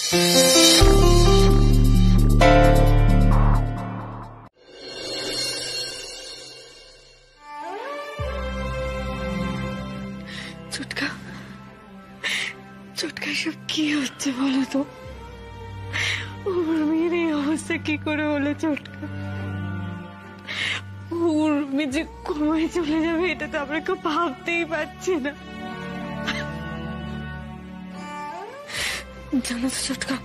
চুটকা চুটকা সব কি হচ্ছে বলো তো? উর্মির এই অবস্থা কি করে হলো চুটকা? উর্মি যে কোমায় চলে যাবে এটা তো আমরা কেউ ভাবতেই পারছি না। জানো তো চুটকা,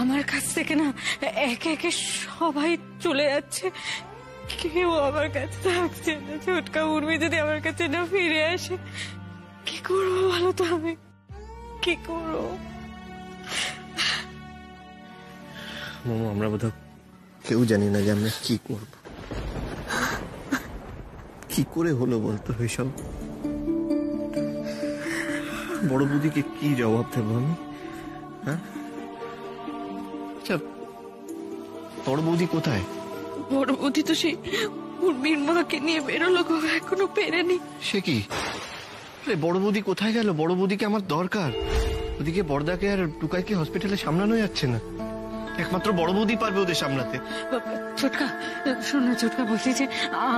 আমার কাছ থেকে না একে একে সবাই চলে যাচ্ছে, কেউ আমার কাছে থাকছে না। চুটকা, উর্মি যদি আমার কাছে না ফিরে আসে কি করবো বলো তো? আমি কি করবো? আমরা বোধহয় কেউ জানি না যে আমরা কি করব। কি করে হলো বলতো এসব? বড় বৌদিকে কি জবাব দেবো আমি? হ্যাঁ, আচ্ছা বড় বৌদি কোথায়? বড় বৌদি তো সেই উর্মির মাকে নিয়ে বেরোলো গো, এখনো ফেরেনি। সে কি? বড় বৌদি কোথায় গেল? বড় বৌদিকে আমার দরকার। ওদিকে বড়দাকে আর টুকাইকে হসপিটালে সামলানো যাচ্ছে না। একমাত্র বড় বৌদি পারবে ওদের সামলাতে। ছোটকা শোন না, ছোটকা বলছি যে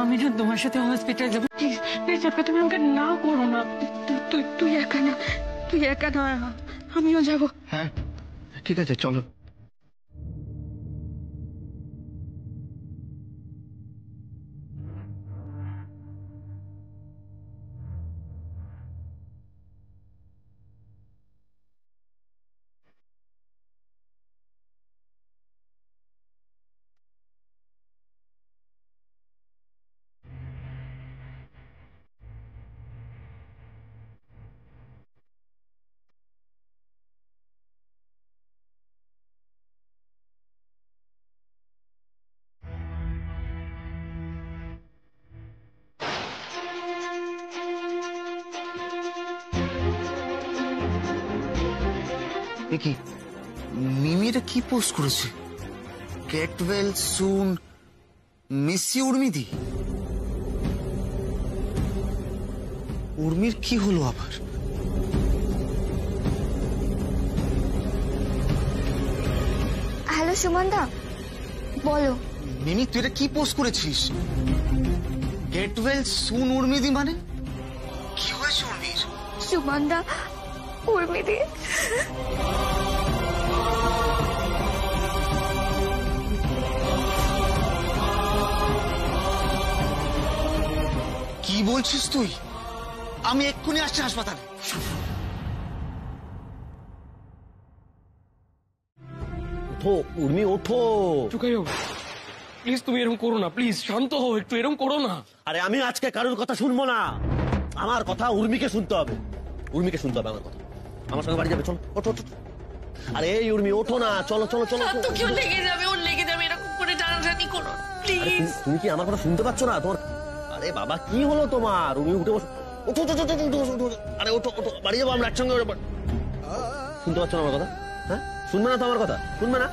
আমি না তোমার সাথে হসপিটাল যাবো। ছোটকা তুমি আমাকে না করো না, তুই একা না, তুই একা না, আমিও যাবো। হ্যাঁ ঠিক আছে চলো। কি মিমি এটা কি পোস্ট করেছে? Get well soon miss you উর্মিদি। উর্মির কি হলো আবার? হ্যালো সুমনদা, বলো। মিমি তুই এটা কি পোস্ট করেছিস? গেট ওয়েল সুন উর্মিদি মানে কি হয়েছে উর্মির? সুমনদা, উর্মিদি কি বলছিস তুই? আমি এক্ষুনি আসছি হাসপাতালে। ওঠো উর্মি, ওঠো। টুকাই বাবু প্লিজ তুমি এরকম করো না, প্লিজ শান্ত হও একটু, এরকম করো না। আরে আমি আজকে কারোর কথা শুনবো না, আমার কথা উর্মিকে শুনতে হবে। উর্মিকে শুনতে হবে আমার কথা। আমার সঙ্গে বাড়ি যাবে, চলো ওঠো ওঠো। আরে এই উর্মি ওঠো না, চলো চলো চলো। তো কেউ লেগে যাবে, ওর লেগে যাবে, এরকম করে টানাটানি করো প্লিজ। তুমি কি আমার কথা শুনতে পাচ্ছ না? তোমার আরে বাবা কি হলো তোমার? উর্মি উঠে বসো, ওঠো ওঠো ওঠো ওঠো ওঠো। আরে ওঠো ওঠো, বাড়ি যাবো আমরা একসঙ্গে। শুনতে পাচ্ছ না আমার কথা? হ্যাঁ শুনবে না তো আমার কথা? শুনবে না?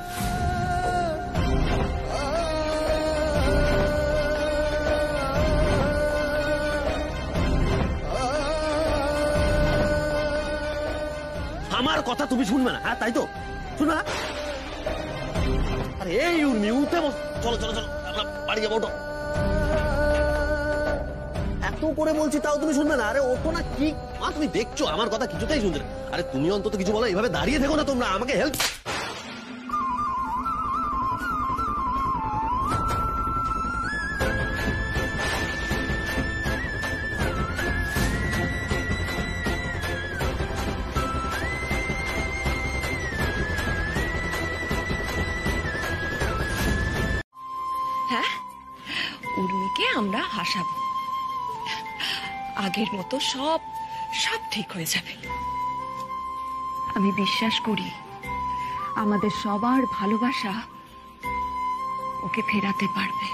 আমার কথা তুমি শুনবে না? হ্যাঁ তাই তো, শুনবে না? আরে এই উর্মি উঠে বস, চলো চলো চলো আমরা বাড়ি যাবো, ওঠো। এত করে বলছি তাও তুমি শুনবে না? আরে ওঠো না। কি মা তুমি দেখছো আমার কথা কিছুতেই শুনতে না? আরে তুমি অন্তত কিছু বলো, এইভাবে দাঁড়িয়ে থেকো না তোমরা, আমাকে হেল্প। হ্যাঁ, উর্মিকে আমরা হাসাবো, আগের মতো সব সব ঠিক হয়ে যাবে। আমি বিশ্বাস করি আমাদের সবার ভালোবাসা ওকে ফেরাতে পারবে।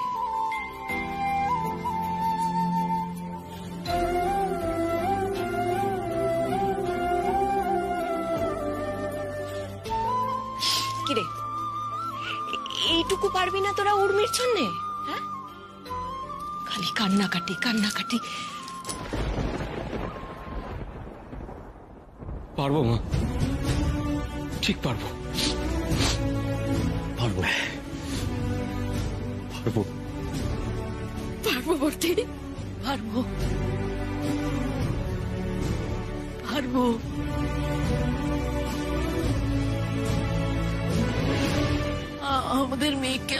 কিরে, এইটুকু পারবি না তোরা উর্মির জন্যে? হ্যাঁ, খালি কান্নাকাটি কান্নাকাটি। পারবো মা, ঠিক পারবো। পারবো পারবো বর্তি, পারবো পারবো। আমাদের মেয়েকে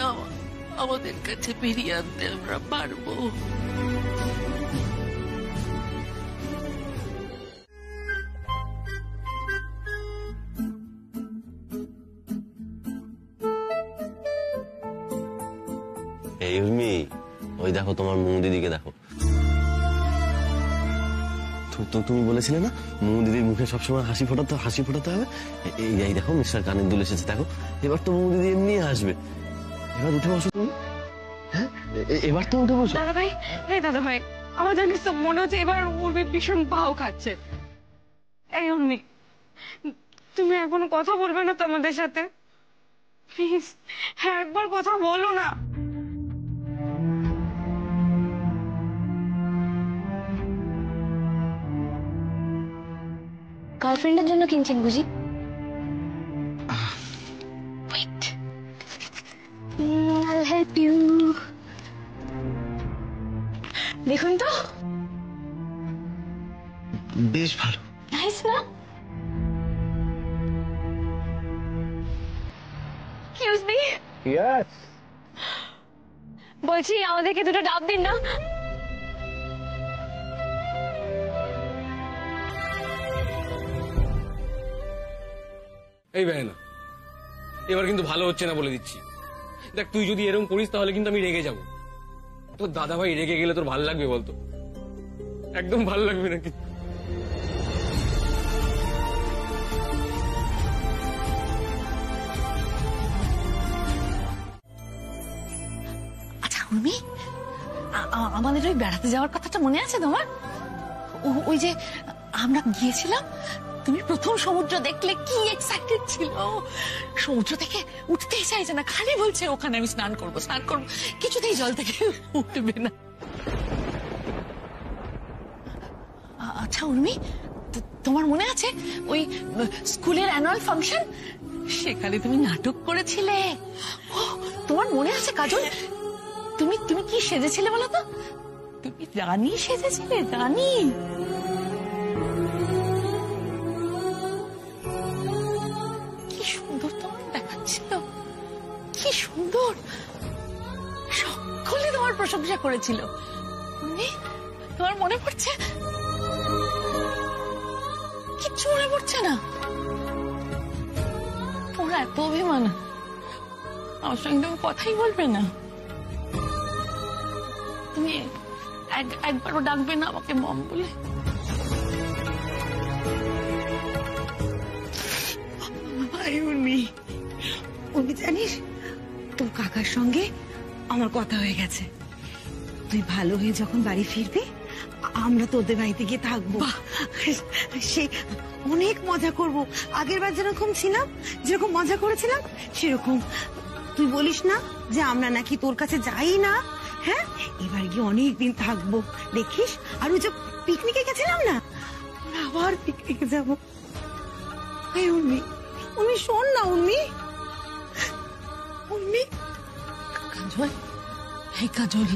আমাদের কাছে ফিরিয়ে আনতে আমরা পারবো। এই উর্মি, ওই দেখো তোমার মৌ দিদিকে দেখো। তুমি বলেছিলে না মৌ দিদির মুখে সবসময় হাসি ফোটাতে হবে। এই দেখো মিস্টার কানের দুল এসেছে, দেখো এবার তো মৌ দিদি এমনি হাসবে। এবার উঠে বসো তুমি। হ্যাঁ, এবার তো উঠে বসো। দাদা ভাই, এই দাদা ভাই, আমার জানিস তো মনে হচ্ছে এবার উর্মি ভীষণ ভাও খাচ্ছে। এই উর্মি, তুমি এখনো কথা বলবে না তো আমাদের সাথে? প্লিজ, হ্যাঁ একবার কথা বলো না। গার্লফ্রেন্ডের জন্য কিনছেন বুঝি? I'll help you. দেখুন তো, বেশ ভালো। নাইস না? Excuse me? Yes. বলছি আমাদেরকে দুটো ডাব দিন না। এই না, এবার কিন্তু ভালো হচ্ছে না বলে দিচ্ছি। দেখ, তুই যদি এরকম করিস তাহলে কিন্তু আমি রেগে যাবো। তোর দাদা ভাই রেগে গেলে তোর ভালো লাগবে বলতো? একদম ভালো লাগবে নাকি? আচ্ছা উর্মি, আমাদের ওই বেড়াতে যাওয়ার কথাটা মনে আছে তোমার? ওই যে আমরা গিয়েছিলাম, তুমি প্রথম সমুদ্র দেখলে কি এক্সাইটেড ছিল। সমুদ্র থেকে উঠতেই চাইছে না, খালি বলছে ওখানে আমি স্নান করবো, কিছুতেই জল থেকে উঠবে না। আচ্ছা উর্মি, তোমার মনে আছে ওই স্কুলের অ্যানুয়াল ফাংশন, সেখানে তুমি নাটক করেছিলে? তোমার মনে আছে কাজল, তুমি কি সেজেছিলে বলো তো? তুমি রানী সেজেছিলে, রানী। কি সুন্দর তোমার দেখাচ্ছিল, কি সুন্দর, সকলে তোমার প্রশংসা করেছিল। তোমার মনে পড়ছে? কিচ্ছু মনে পড়ছে না? তোমার এত অভিমান, আমার সঙ্গে তুমি কথাই বলবে না? তুমি একবারও ডাকবে না আমাকে মম বলে? উর্মি, জানিস তোর কাকার সঙ্গে আমার কথা হয়ে গেছে। তুই ভালো হয়ে যখন বাড়ি ফিরবি, আমরা তোদের বাড়িতে গিয়ে থাকবো। সে অনেক মজা করব, আগের বার যেরকম মজা করেছিলাম সেরকম। তুই বলিস না যে আমরা নাকি তোর কাছে যাই না? হ্যাঁ, এবার গিয়ে অনেকদিন থাকবো, দেখিস। আর ওই যে পিকনিকে গেছিলাম না, আমরা আবার পিকনিকে যাবো। উর্মি, শোন না উর্মি। কাজল, এই কাজল,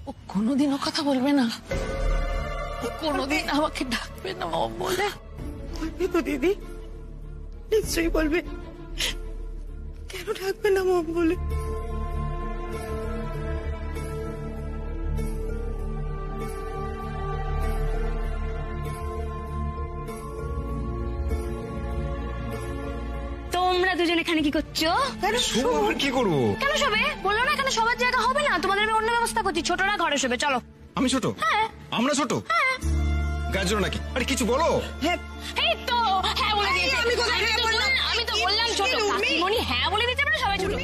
ও কোনোদিনও কথা বলবে না? ও কোনোদিন আমাকে ডাকবে না মম বলে? বলবে তো দিদি, নিশ্চয়ই বলবে। কেন ডাকবে না মম বলে? তোমরা দুজন এখানে কি করছো? কি করবো? কেন শোবে? বললো না এখানে সবার জায়গা হবে না, তোমাদের আমি অন্য ব্যবস্থা করছি। ছোটরা ঘরে শোবে, চলো। আমি ছোট? হ্যাঁ। আমরা ছোট? হ্যাঁ। গাজর নাকি? আরে কিছু বলো। এই তো হ্যাঁ বলে দিয়েছে। আমি তো বললাম ছোট। কাকিমণি হ্যাঁ বলে দিতে পারে, সবাই ছোট।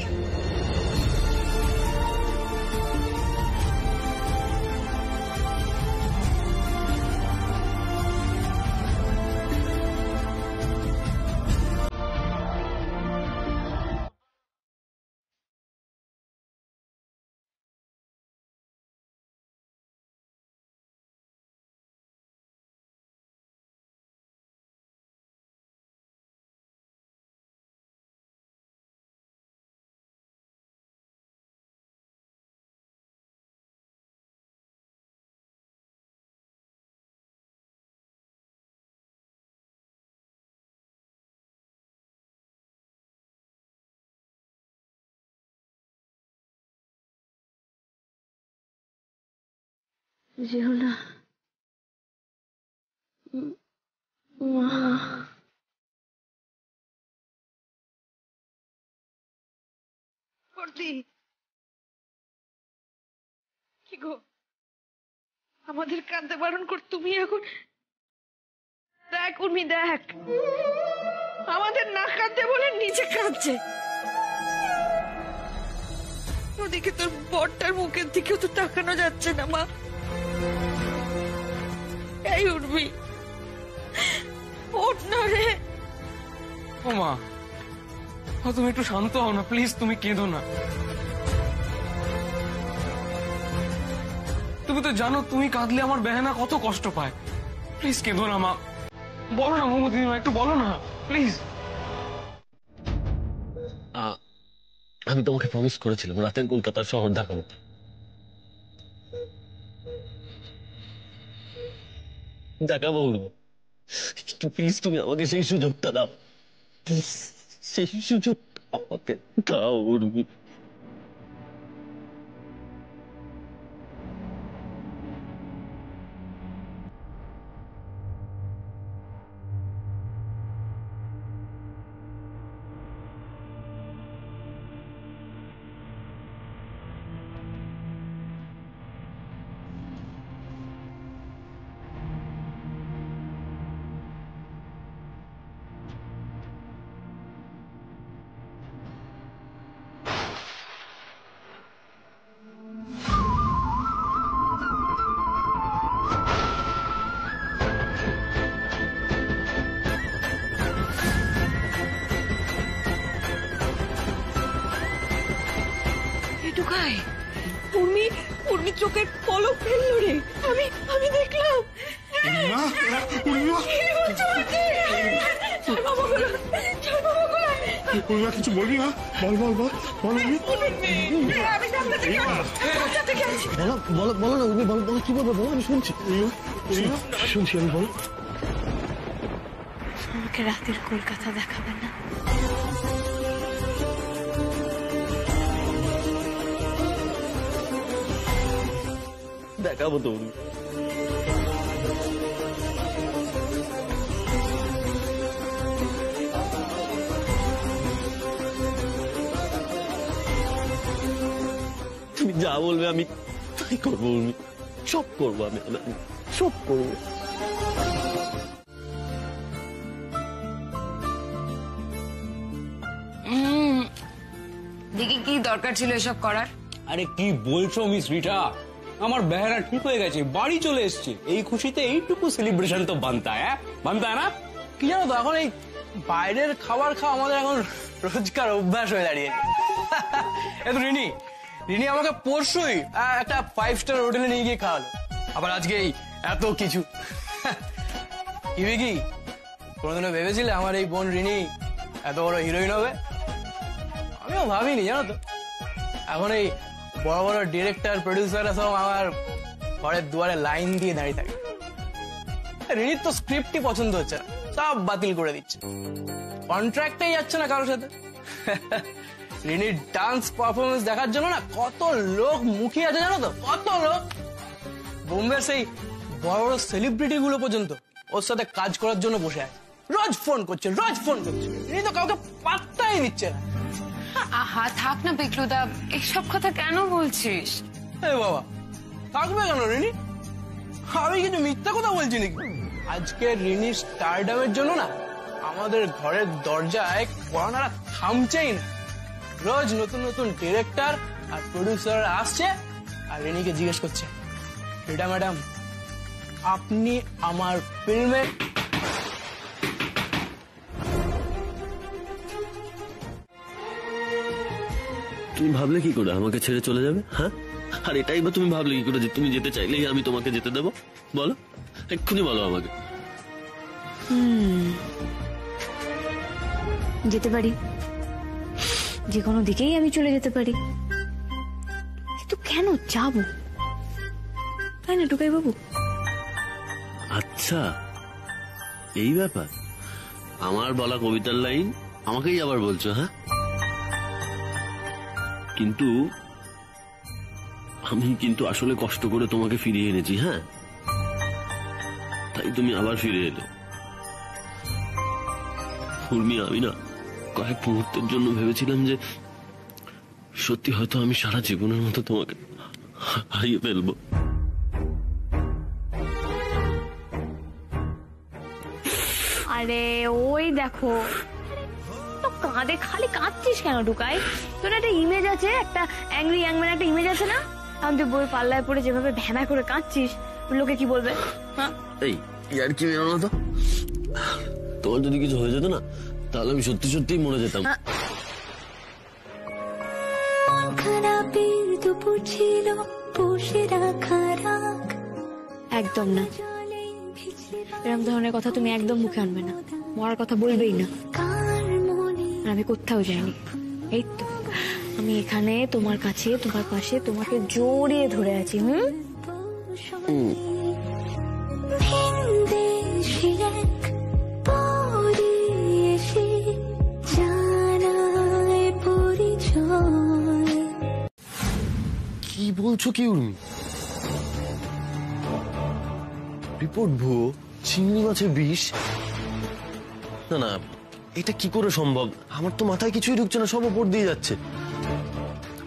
যেও না মা। কি গো, আমাদের কাঁদতে বারণ কর তুমি এখন? দেখ উর্মি, দেখ আমাদের না কাঁদতে বলে নিচে কাঁদছে। ওদিকে তোর বরটার মুখের দিকেও তো তাকানো যাচ্ছে না মা। এই উর্মি, ওঠ না রে। ও মা, তুমি একটু শান্ত হও না প্লিজ, তুমি কেঁদো না। তুমি তো জানো তুমি কাঁদলে আমার বেহানা কত কষ্ট পায়। প্লিজ কেঁদো না মা, বলো না মমতি মা, একটু বলো না প্লিজ। আমি তোমাকে প্রমিস করেছিলাম রাতে কলকাতার শহর দেখাবো। দেখাবো একটু প্লিজ, তুমি আমাকে সেই সুযোগটা দাও, সেই সুযোগটা আমাকে দাও উর্মি। উর্মি, উর্মি চোখের পলক ফেললো রে। আমি দেখলাম। কিছু বলবি না? বল বল বল বল বলো বলো না উর্মি, বলো বলো, কি বলবো বলো, আমি শুনছি শুনছি আমি, বলো। আমাকে রাতের কলকাতা দেখাবে না? দেখাবো তো উর্মি। তুমি যা বলবে আমি তাই করবো উর্মি, সব করবো আমি সব করবো। দেখি কি দরকার ছিল এসব করার? আরে কি বলছো মিস রিটা, আমার বেহারা ঠিক হয়ে গেছে, বাড়ি চলে এসছে। এই খুশিতে এইটুকু সেলিব্রেশন তো বানতা হ্যাঁ, বানতা না? কি জানো তো, এখন এই বাইরের খাবার খাওয়া আমাদের এখন রোজকার অভ্যাস হয়ে দাঁড়িয়েছে। এত রিনি রিনি আমাকে পরশুই একটা 5 স্টার হোটেলে নিয়ে গিয়ে খাওয়ালো, আবার আজকে এত কিছু। কি কোনোদিনও ভেবেছিলে আমার এই বোন রিনি এত বড় হিরোইন হবে? আমিও ভাবিনি জানো তো। এখন এই বড় বড় ডিরেক্টর প্রডিউসাররা সব আমার ঘরের দুয়ারে লাইন দিয়ে দাঁড়িয়ে থাকে। রিনির তো স্ক্রিপ্টই পছন্দ হচ্ছে না, সব বাতিল করে দিচ্ছে, কন্ট্রাক্টই যাচ্ছে না কারোর সাথে। রিনির ডান্স পারফরমেন্স দেখার জন্য না কত লোক মুখিয়ে আছে জানো তো, কত লোক। বোম্বের সেই বড় বড় সেলিব্রিটি গুলো পর্যন্ত ওর সাথে কাজ করার জন্য বসে আছে, রোজ ফোন করছে। রিনি তো কাউকে পাত্তাই দিচ্ছে না। আহা থাক না পিকলুদা, এসব কথা কেন বলছিস? বাবা থাকবে কেন রিনি? আমি কিছু মিথ্যা কথা বলছি নাকি? আজকে রিনি স্টারডামের জন্য না আমাদের ঘরের দরজায় করোনারা থামছেই না। রোজ নতুন নতুন ডিরেক্টর আর প্রডিউসার আসছে আর রিনিকে জিজ্ঞেস করছে, রিটা ম্যাডাম আপনি আমার ফিল্মে। তুমি ভাবলে কি করে আমাকে ছেড়ে চলে যাবে? হ্যাঁ, আর এটাই বা তুমি ভাবলে কি করে যে তুমি যেতে চাইলেই আমি তোমাকে যেতে দেবো? বলো, এক্ষুনি বলো আমাকে। যেতে পারি, যে কোনো দিকেই আমি চলে যেতে পারি, কিন্তু কেন যাবো? তাই না টুকাই বাবু? আচ্ছা এই ব্যাপার, আমার বলা কবিতার লাইন আমাকেই আবার বলছো? হ্যাঁ, কিন্তু আমি কিন্তু আসলে কষ্ট করে তোমাকে ফিরিয়ে এনেছি, হ্যাঁ, তাই তুমি আবার ফিরে এলে। উর্মি, আমি না কয়েক মুহূর্তের জন্য ভেবেছিলাম যে সত্যি হয়তো আমি সারা জীবনের মতো তোমাকে হারিয়ে ফেলবো। আরে ওই দেখো, তো কাঁদে, খালি কাঁদছিস কেন টুকাই? তোর একটা ইমেজ আছে, একটা অ্যাংরি ইয়াংম্যান একটা ইমেজ আছে না? আমি তুই বই পাল্লায় পড়ে যেভাবে ভ্যামা করে কাঁদছিস, লোকে কি বলবে? হ্যাঁ, এই আর কি বেরো না তো, তোমার যদি কিছু হয়ে যেত না তাহলে আমি সত্যি সত্যিই মরে যেতাম। একদম না, এরকম ধরনের কথা তুমি একদম মুখে আনবে না, মরার কথা বলবেই না। আর আমি কোথাও যাইনি, এই তো আমি এখানে তোমার কাছে, তোমার পাশে, তোমাকে জড়িয়ে ধরে আছি। কি বলছো কি উর্মি? রিপোর্ট ভুয়ো, চিংড়ি মাছের বিষ? না না, এটা কি করে সম্ভব? আমার তো মাথায় কিছুই ঢুকছে না, সব উপর দিয়ে যাচ্ছে।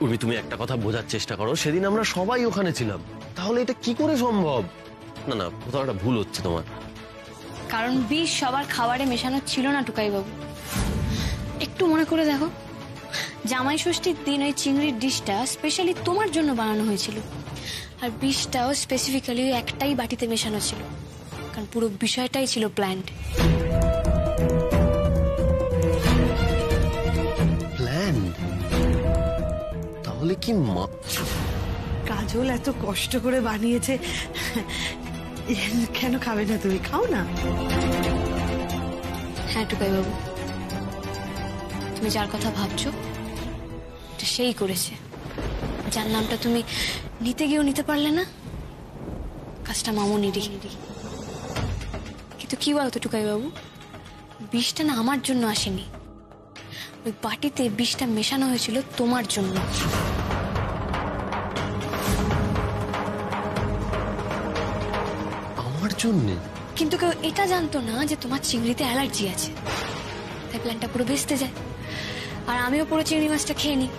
উর্মি, তুমি একটা কথা বোঝার চেষ্টা করো, সেদিন আমরা সবাই ওখানে ছিলাম, তাহলে এটা কি করে সম্ভব? না না, কোথাও একটা ভুল হচ্ছে তোমার। কারণ বিষ সবার খাবারে মেশানো ছিল না টুকাই বাবু। একটু মনে করে দেখো, জামাই ষষ্ঠীর দিন ওই চিংড়ির ডিশটা স্পেশালি তোমার জন্য বানানো হয়েছিল, আর বিষটাও স্পেসিফিক্যালি একটাই বাটিতে মেশানো ছিল, কারণ পুরো বিষয়টাই ছিল প্ল্যান্ড। প্ল্যান? তাহলে কি কাজল এত কষ্ট করে বানিয়েছে, কেন খাবে না? তুমি খাও না। হ্যাঁ টুকাই বাবু, তুমি যার কথা ভাবছো সেই করেছে, যার নামটা তুমি নিতে গিয়েও নিতে পারলে না, কাজটা মামুনিরই। কিন্তু কি বলতো টুকাই বাবু, বিষটা না আমার জন্য আসেনি, ওই বাটিতে বিষটা মেশানো হয়েছিল তোমার জন্য। আমার জন্য? কিন্তু কেউ এটা জানতো না যে তোমার চিংড়িতে অ্যালার্জি আছে, তাই প্ল্যানটা পুরো ভেস্তে যায়। আর আমিও পুরো চিংড়ি মাছটা খেয়ে নিই,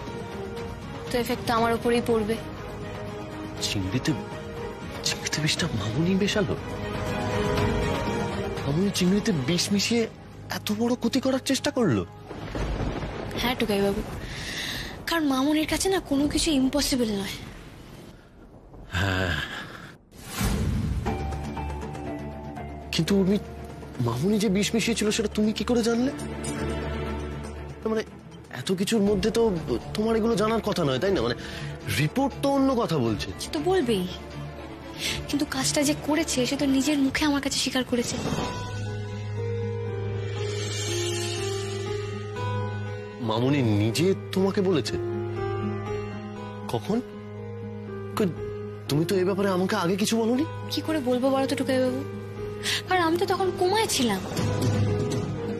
তো এফেক্ট তো আমার উপরেই পড়বে। চিংড়িতে বিষটা মামুনি মেশালো? মামুনি চিংড়িতে বিষ মিশিয়ে এত বড় ক্ষতি করার চেষ্টা করলো? হ্যাঁ টুকাই বাবু, কারণ মামুনির কাছে না কোনো কিছু ইম্পসিবল নয়। হ্যাঁ, কিন্তু মামুনি যে বিষ মিশিয়েছিল সেটা তুমি কি করে জানলে? মানে এত কিছুর মধ্যে তো তোমার এগুলো জানার কথা নয়, তাই না? মানে রিপোর্ট তো অন্য কথা বলছে। সে তো বলবেই, কিন্তু কাজটা যে করেছে সে তো নিজের মুখে আমার কাছে স্বীকার করেছে। মামুনি নিজে তোমাকে বলেছে? কখন? তুমি তো এই ব্যাপারে আমাকে আগে কিছু বলোনি। কি করে বলবো বলো তো টুকাই বাবু, কারণ আমি তো তখন কোমায় ছিলাম,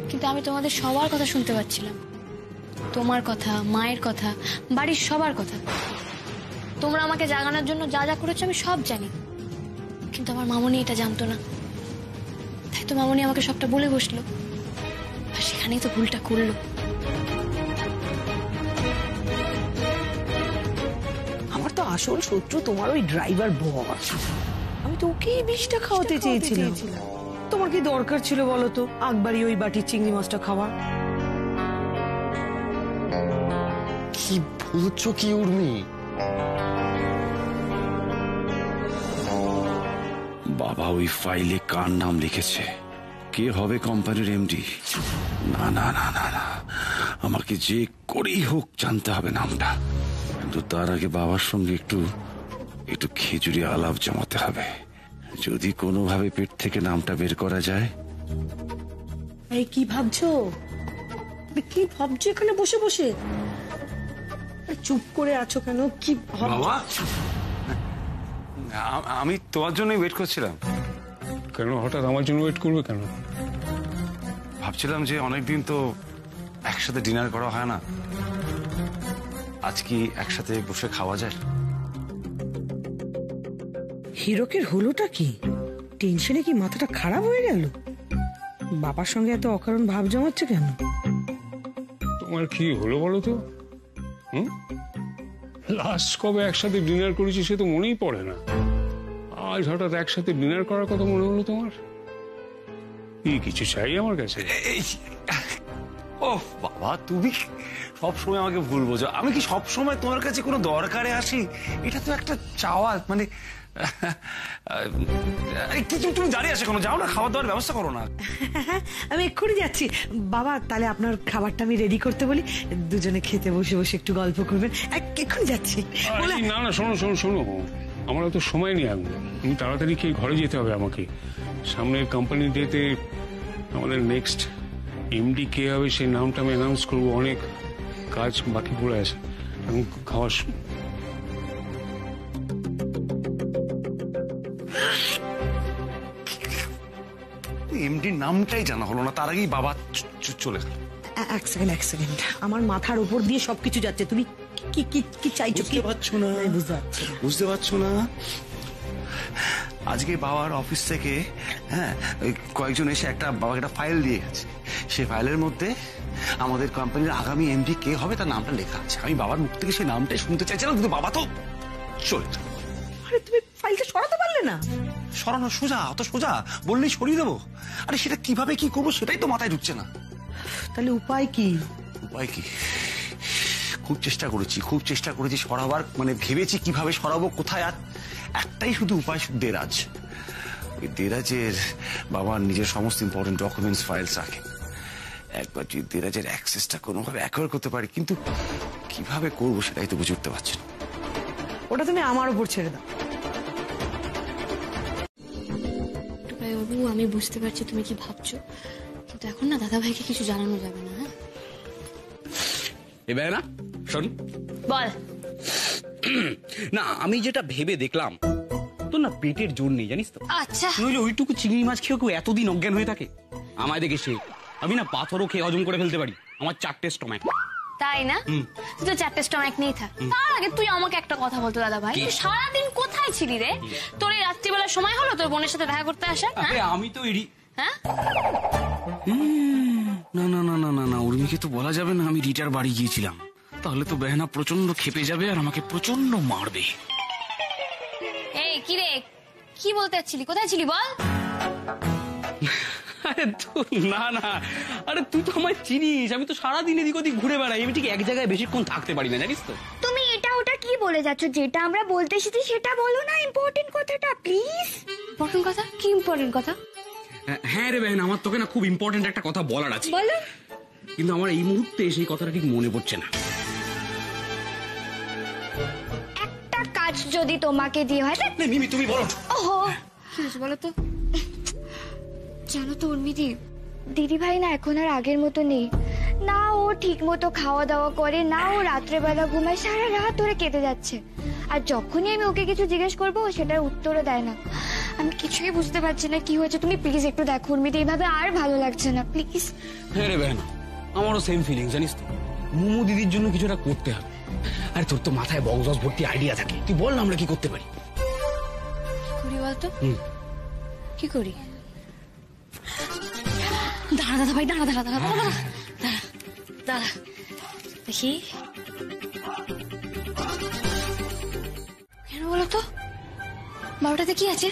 কিন্তু আমি তোমাদের সবার কথা শুনতে পাচ্ছিলাম, তোমার কথা, মায়ের কথা, বাড়ির সবার কথা। তোমরা আমাকে জাগানোর জন্য যা যা করেছো আমি সব জানি, কিন্তু আমার মামুনি এটা জানতো না, তাই তো মামুনি আমাকে সবটা বলে বসলো, আর সেখানেই তো ভুলটা করলো। আমার তো আসল শত্রু তোমার ওই ড্রাইভার বস। আমি তো ওকেই বিষটা খাওয়াতে চেয়েছিলাম। তোমার কি দরকার ছিল বলো তো আকবারই ওই বাটির চিংড়ি মাছটা খাওয়া? কি বলছো কি উর্মি? বাবা ওই ফাইলে কার নাম লিখেছে? কে হবে কোম্পানির এমডি? না না না না না, আমাকে যে করেই হোক জানতে হবে নামটা, কিন্তু তার আগে বাবার সঙ্গে একটু খিচুড়ি আলাপ জমাতে হবে। যদি কোনোভাবে পেট থেকে নামটা বের করা যায়। এই কি ভাবছো? কি ভাবছো এখানে বসে বসে? চুপ করে আছো কেন? কি বাবা, আমি তোমার জন্যই ওয়েট করছিলাম। কেন হঠাৎ আমার জন্য ওয়েট করবে কেন? ভাবছিলাম যে অনেকদিন তো একসাথে ডিনার করা হয় না, আজ কি একসাথে বসে খাওয়া যায়? হিরকের হলোটা কি? টেনশনে কি মাথাটা খারাপ হয়ে গেল? বাবার সঙ্গে এত অকারণ ভাব জমাচ্ছে কেন? তোমার কি হলো বলো তো? লাস্ট কবে একসাথে ডিনার করেছি সে তো মনেই পড়ে না। আজ হঠাৎ একসাথে ডিনার করার কথা মনে হলো তোমার? কি কিছু চাই আমার কাছে? ও বাবা, তুমি সব সময় আমাকে ভুল বোঝো। আমি কি সব সময় তোমার কাছে কোনো দরকারে আসি? এটা তো একটা চাওয়া, মানে তুমি দাঁড়িয়ে আসো কোনো, যাও না, খাবার দাবার ব্যবস্থা করো না। আমি এক্ষুনি যাচ্ছি। বাবা, তাহলে আপনার খাবারটা আমি রেডি করতে বলি, দুজনে খেতে বসে বসে একটু গল্প করবেন। এক্ষুনি যাচ্ছি। না না, শোনো শোনো শোনো, আমার তো সময় নেই এখন। তুমি তাড়াতাড়ি খেয়ে ঘরে যেতে হবে আমাকে। সামনের কোম্পানি ডেতে আমাদের নেক্সট এমডি কে হবে সেই নামটা আমি অ্যানাউন্স করবো। অনেক কাজ বাকি পড়ে আছে। এখন খাওয়ার এমডি নামটাই জানা হলো না, তার আগেই বাবা চলে গেল। এক সেকেন্ড, আমার মাথার উপর দিয়ে সবকিছু যাচ্ছে। তুমি কি কি কি চাইছো? বুঝতে পারছো না? বুঝতে পারছো না? আজকে বাবার অফিস থেকে কয়েকজন এসে বাবাকে একটা ফাইল দিয়ে গেছে। সেই ফাইলের মধ্যে আমাদের কোম্পানির আগামী এমডি কে হবে তার নামটা লেখা আছে। আমি বাবার মুখ থেকে সেই নামটাই শুনতে চাইছিলাম, কিন্তু বাবা তো চলে গেল। আরে তুমি ফাইলটা সরাতে পারলে না? সরানো সোজা, অত সোজা বললেই সরিয়ে দেবো? আরে সেটা কিভাবে কি করবো সেটাই তো মাথায় ঢুকছে না। তাহলে উপায় কি? উপায় কি? খুব চেষ্টা করেছি সরাবার, মানে ভেবেছি কিভাবে সরাবো, কোথায়। আর একটাই শুধু উপায়, দেরাজ। ওই দেরাজের বাবার নিজের সমস্ত ইম্পর্টেন্ট ডকুমেন্টস ফাইলস রাখে। একবার যদি দেরাজের অ্যাক্সেসটা কোনোভাবে অ্যাকোয়ার করতে পারি, কিন্তু কিভাবে করবো সেটাই তো বুঝে উঠতে পারছি না। ওটা তুমি আমার উপর ছেড়ে দাও। বাবু, আমি বুঝতে পারছি তুমি কি ভাবছো, কিন্তু এখন না দাদা ভাইকে কিছু জানানো যাবে না। হ্যাঁ, এবার না শোন, বল। না আমি যেটা ভেবে দেখলাম, তোর না পেটের জোর নেই জানিস তো। আচ্ছা, নইলে ওইটুকু চিংড়ি মাছ খেয়েও কেউ এতদিন অজ্ঞান হয়ে থাকে? আমায় দেখে সে, আমি না পাথরও খেয়ে হজম করে ফেলতে পারি। আমার 4টে স্টমাক। তাই না? তুই তো 4টে স্টমাক নিয়ে থাক। তার আগে তুই আমাকে একটা কথা বলতো দাদা ভাই, তুই সারাদিন কোথায় ছিলি রে? তোর এই রাত্রিবেলার সময় হলো তোর বোনের সাথে দেখা করতে আসা? আমি তো এডি। হ্যাঁ, না না না না না না, উর্মিকে তো বলা যাবে না আমি রিটার বাড়ি গিয়েছিলাম। তাহলে তো বেহানা প্রচন্ড খেপে যাবে আর আমাকে প্রচন্ড মারবে। এই কি রে, কি বলতে চাচ্ছিলি? কোথায় ছিলি বল? আরে না না, আরে তুই তো আমায় চিনিস, আমি তো সারাদিন এদিক ওদিক ঘুরে বেড়াই। আমি ঠিক এক জায়গায় বেশিক্ষণ থাকতে পারি না জানিস তো। তুমি এটা ওটা কি বলে যাচ্ছ? যেটা আমরা বলতে এসেছি সেটা বলো না, ইম্পর্টেন্ট কথাটা প্লিজ। ইম্পর্টেন্ট কথা? কি ইম্পর্টেন্ট কথা? হ্যাঁ রে বেহেন, আমার তোকে না খুব ইম্পর্টেন্ট একটা কথা বলার আছে, বলো। কিন্তু আমার এই মুহূর্তে সেই কথাটা ঠিক মনে পড়ছে না। একটা কাজ যদি তোমাকে দিয়ে হয়, মিমি তুমি বলো। ওহো, কি হয়েছে বলো তো? জানো তো উর্মিদি, দিদি ভাই না এখন আর আগের মতো নেই। না ও ঠিক মতো খাওয়া দাওয়া করে, না ও রাত্রেবেলা ঘুমায়, সারা রাত ধরে কেটে যাচ্ছে। আর যখনই আমি ওকে কিছু জিজ্ঞেস করবো সেটার উত্তরও দেয় না। আমি কিছুই বুঝতে পারছি না কি হয়েছে। তুমি প্লিজ একটু দেখো উর্মিদি, এইভাবে আর ভালো লাগছে না, প্লিজ। হ্যাঁ রে বেহেন, আমারও সেম ফিলিং জানিস তো। মুমু দিদির জন্য কিছুটা করতে হবে। আরে তোর তো মাথায় বক্স ভর্তি আইডিয়া থাকে, তুই বল না আমরা কি করতে পারি। করি বলতো? কি করি? দাঁড়া দাদা ভাই, দাঁড়া দাঁড়া দাঁড়া দাঁড়া দাঁড়া দাঁড়া দেখি। কেন বলতো? 12টাতে কি আছে?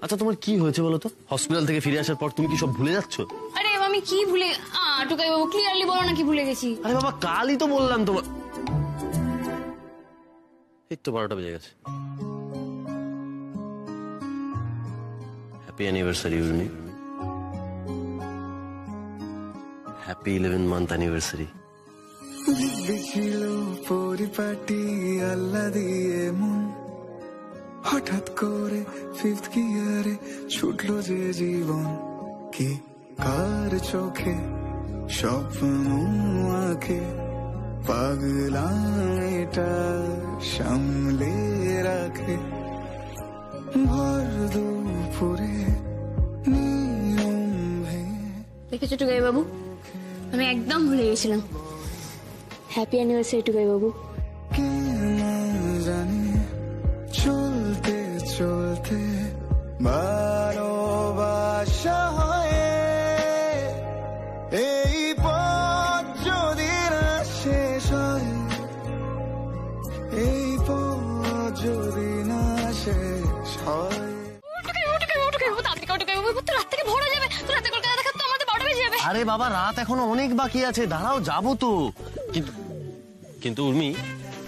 আচ্ছা তোমার কি হয়েছে বলো তো? হসপিটাল থেকে ফিরে আসার পর তুমি কি সব ভুলে যাচ্ছ? আরে আমি কি ভুলে, টুকাই বাবু ক্লিয়ারলি বলো না কি ভুলে গেছি। আরে বাবা, কালই তো বললাম তোমার। এই তো 12টা বেজে গেছে। Happy anniversary Urmi. Happy 11 month anniversary. দেখিল পরিপাটি আল্লাহ দিয়ে মন, হঠাৎ করে 5th গিয়ারে ছুটলো যে জীবন। কি কার চোখে স্বপ্ন আঁকে, পাগলা এটা সামলে রাখে। ভর দুপুরে দেখেছো টুকাই বাবু, আমি একদম ভুলে গেছিলাম। হ্যাপি অ্যানিভার্সারি টুকাই বাবু। কে না জানে চলতে ভালোবাসা হয় এই পথ যদি না শেষ হয়, এই পথ যদি না শেষ হয়। আরে বাবা, রাত এখনো অনেক বাকি আছে, দাঁড়াও যাবো তো। কিন্তু উর্মি,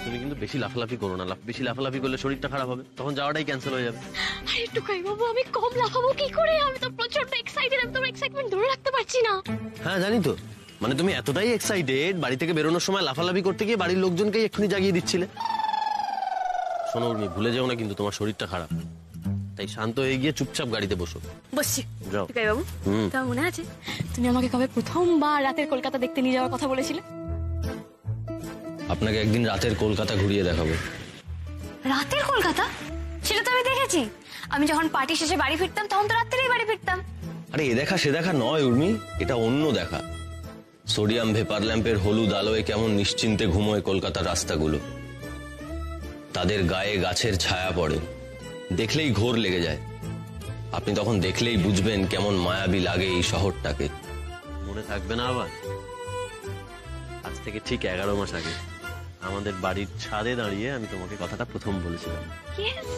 তুমি কিন্তু বেশি লাফালাফি করো না। বেশি লাফালাফি করলে শরীরটা খারাপ হবে, তখন যাওয়াটাই ক্যান্সেল হয়ে যাবে। আরে টুকাই বাবু, আমি কম লাফাবো কি করে? আমি তো প্রচন্ড এক্সাইটেড, আমি তোমার এক্সাইটমেন্ট ধরে রাখতে পারছি না। হ্যাঁ জানি তো, মানে তুমি এতটাই এক্সাইটেড, বাড়ি থেকে বেরোনোর সময় লাফালাফি করতে গিয়ে বাড়ির লোকজনকে এক্ষুনি জাগিয়ে দিচ্ছিলে। শোনো উর্মি, ভুলে যাও না কিন্তু তোমার শরীরটা খারাপ, তাই শান্ত হয়ে গিয়ে চুপচাপ গাড়িতে বসো। বসছি। যাও। টুকাই বাবু, তোমার মনে আছে তুমি আমাকে কবে প্রথমবার রাতের কলকাতা দেখতে নিয়ে যাওয়ার কথা বলেছিলে? আপনাকে একদিন রাতের কলকাতা ঘুরিয়ে দেখাবো। রাতের কলকাতা? সেটা তো আমি দেখেছি। আমি যখন পার্টি শেষে বাড়ি ফিরতাম তখন তো রাত্রেই বাড়ি ফিরতাম। আরে এ দেখা সে দেখা নয় উর্মি, এটা অন্য দেখা। সোডিয়াম ভেপার ল্যাম্পের হলুদ আলোয় কেমন নিশ্চিন্তে ঘুমোয় কলকাতার রাস্তাগুলো। তাদের গায়ে গাছের ছায়া পড়ে, দেখলেই ঘোর লেগে যায়। আপনি তখন দেখলেই বুঝবেন কেমন মায়াবী লাগে এই শহরটাকে। মনে থাকবে না আবার? আজ থেকে ঠিক 11 মাস আগে আমাদের বাড়ির ছাদে দাঁড়িয়ে আমি তোমাকে কথাটা প্রথম বলেছিলাম। Yes,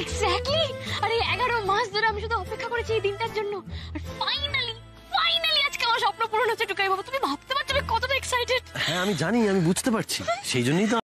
exactly. আরে 11 মাস ধরে আমি শুধু অপেক্ষা করেছি এই দিনটার জন্য, আর ফাইনালি আজকে আমার স্বপ্ন পূরণ হচ্ছে। টুকাই বাবু, তুমি ভাবতে পারছো আমি কতটা এক্সাইটেড? হ্যাঁ আমি জানি, আমি বুঝতে পারছি, সেই জন্যই তো।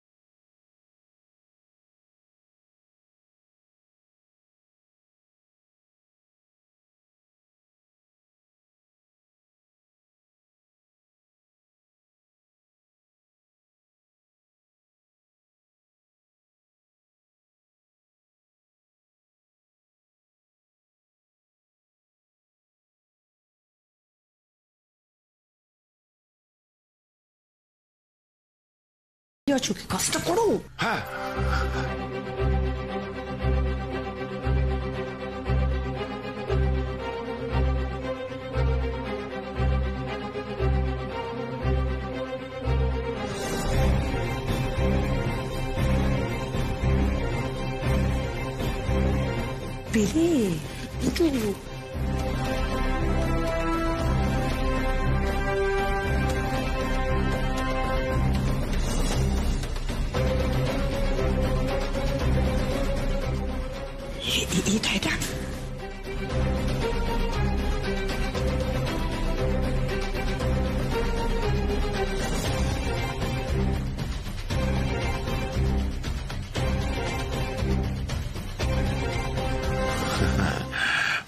চোখে কাজটা করো। হ্যাঁ পেলে কিন্তু এটা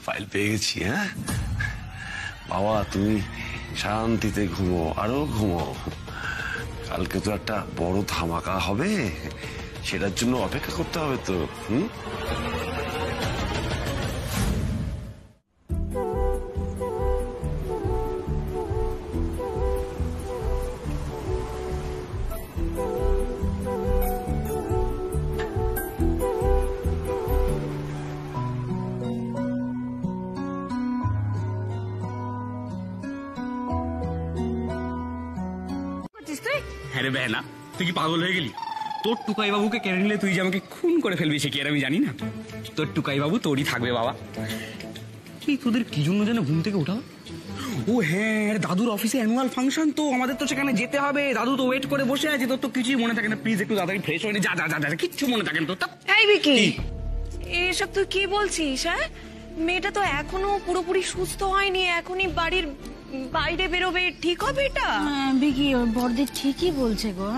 ফাইল পেয়ে গেছি। হ্যাঁ বাবা, তুমি শান্তিতে ঘুমো, আরো ঘুমো। কালকে তো একটা বড় ধামাকা হবে, সেটার জন্য অপেক্ষা করতে হবে তো। হ্যাঁ রে বেহনা, তুই কি পাগল হয়ে গেলি? তোর টুকাই বাবুকে কেড়ে নিলে তুই যে আমাকে খুন করে ফেলবি সে কি আর আমি জানি না? তোর টুকাই বাবু তোরই থাকবে বাবা। কি তোদের কি জন্য যেন ঘুম থেকে ওঠা? ও হ্যাঁ, দাদুর অফিসে অ্যানুয়াল ফাংশন, তো আমাদের তো সেখানে যেতে হবে। দাদু তো ওয়েট করে বসে আছে, তোর তো কিছুই মনে থাকে না। প্লিজ একটু তাড়াতাড়ি ফ্রেশ হয়ে নে। যা যা যা, কিচ্ছু মনে থাকে না তোর। এই বিকি, এসব তুই কি বলছিস? হ্যাঁ, মেয়েটা তো এখনো পুরোপুরি সুস্থ হয়নি, এখনই বাড়ির বাইরে বেরোবে, ঠিক হবে এটা? বিকি, ওর বড়দের ঠিকই বলছে গো।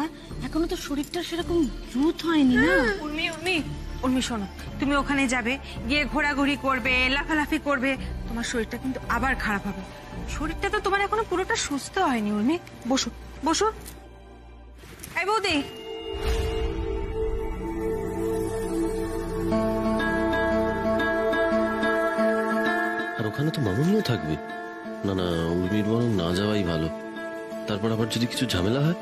এখনো তো শরীরটা সেরকম দ্রুত হয়নি না। উর্মি শোনো, তুমি ওখানে যাবে, গিয়ে ঘোরাঘুরি করবে, লাফালাফি করবে, তোমার শরীরটা কিন্তু আবার খারাপ হবে। শরীরটা তো তোমার এখনো পুরোটা সুস্থ হয়নি। উর্মি, বসো বসো। এই বৌদি, আর ওখানে তো মামুনিও থাকবে। না না, উর্মির বরং না যাওয়াই ভালো, তারপর আবার যদি কিছু ঝামেলা হয়।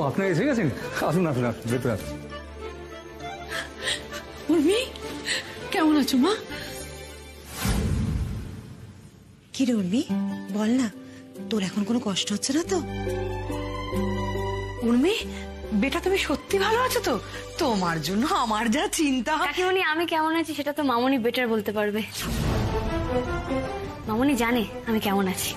আপনি এসে গেছেন? আসুন আসুন আসুন, ভেতরে আসুন। উর্মি, কেমন আছো মা? কি রে উর্মি, বল না, তোর এখন কোনো কষ্ট হচ্ছে না তো? উর্মি বেটা, তুমি সত্যি ভালো আছো তো? তোমার জন্য আমার যা চিন্তা। কাকিমণি, আমি কেমন আছি সেটা তো মামনি বেটার বলতে পারবে। মামনি জানে আমি কেমন আছি।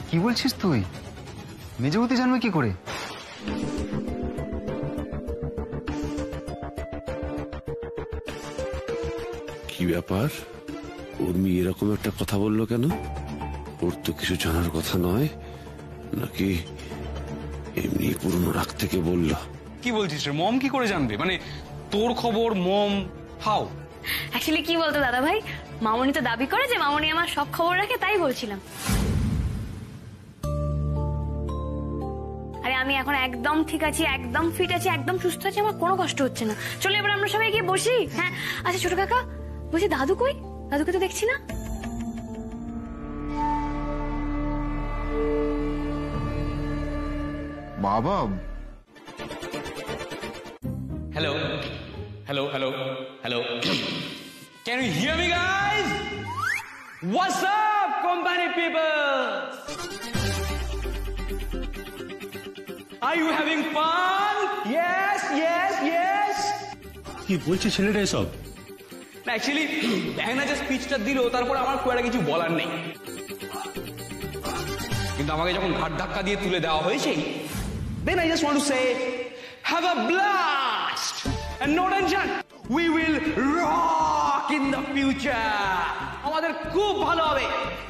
কি বলছিস তুই? মেজবতী জানবে কি করে? কি ব্যাপার, উর্মি এরকম একটা কথা বললো কেন? ওর তো কিছু জানার কথা নয়, নাকি এমনি পুরনো রাগ থেকে বললো? কি বলছিস রে? মম কি করে জানবে? মানে তোর খবর মম হাও? অ্যাকচুয়ালি কি বলতো দাদা ভাই, মামনি তো দাবি করে যে মামনি আমার সব খবর রাখে, তাই বলছিলাম। আরে আমি এখন একদম ঠিক আছি, একদম ফিট আছি, একদম সুস্থ আছি, আমার কোনো কষ্ট হচ্ছে না। চলো এবার আমরা সবাই গিয়ে বসি। হ্যাঁ আচ্ছা ছোট কাকা, বলছি দাদু কই? দাদুকে তো দেখছি না। বাবা, hello hello hello hello, can you hear me guys? What's up company people? Are you having fun? Yes, yes, yes. কি বলছে ছেলেটা এসব? অ্যাকচুয়ালি ব্যাংনা যে স্পিচটা দিল, তারপর আমার খুব একটা কিছু বলার নেই, কিন্তু আমাকে যখন ঘাট ধাক্কা দিয়ে তুলে দেওয়া হয়েছে, then I just want to say have a blast and no tension, we will rock in the future. আমাদের খুব ভালো হবে।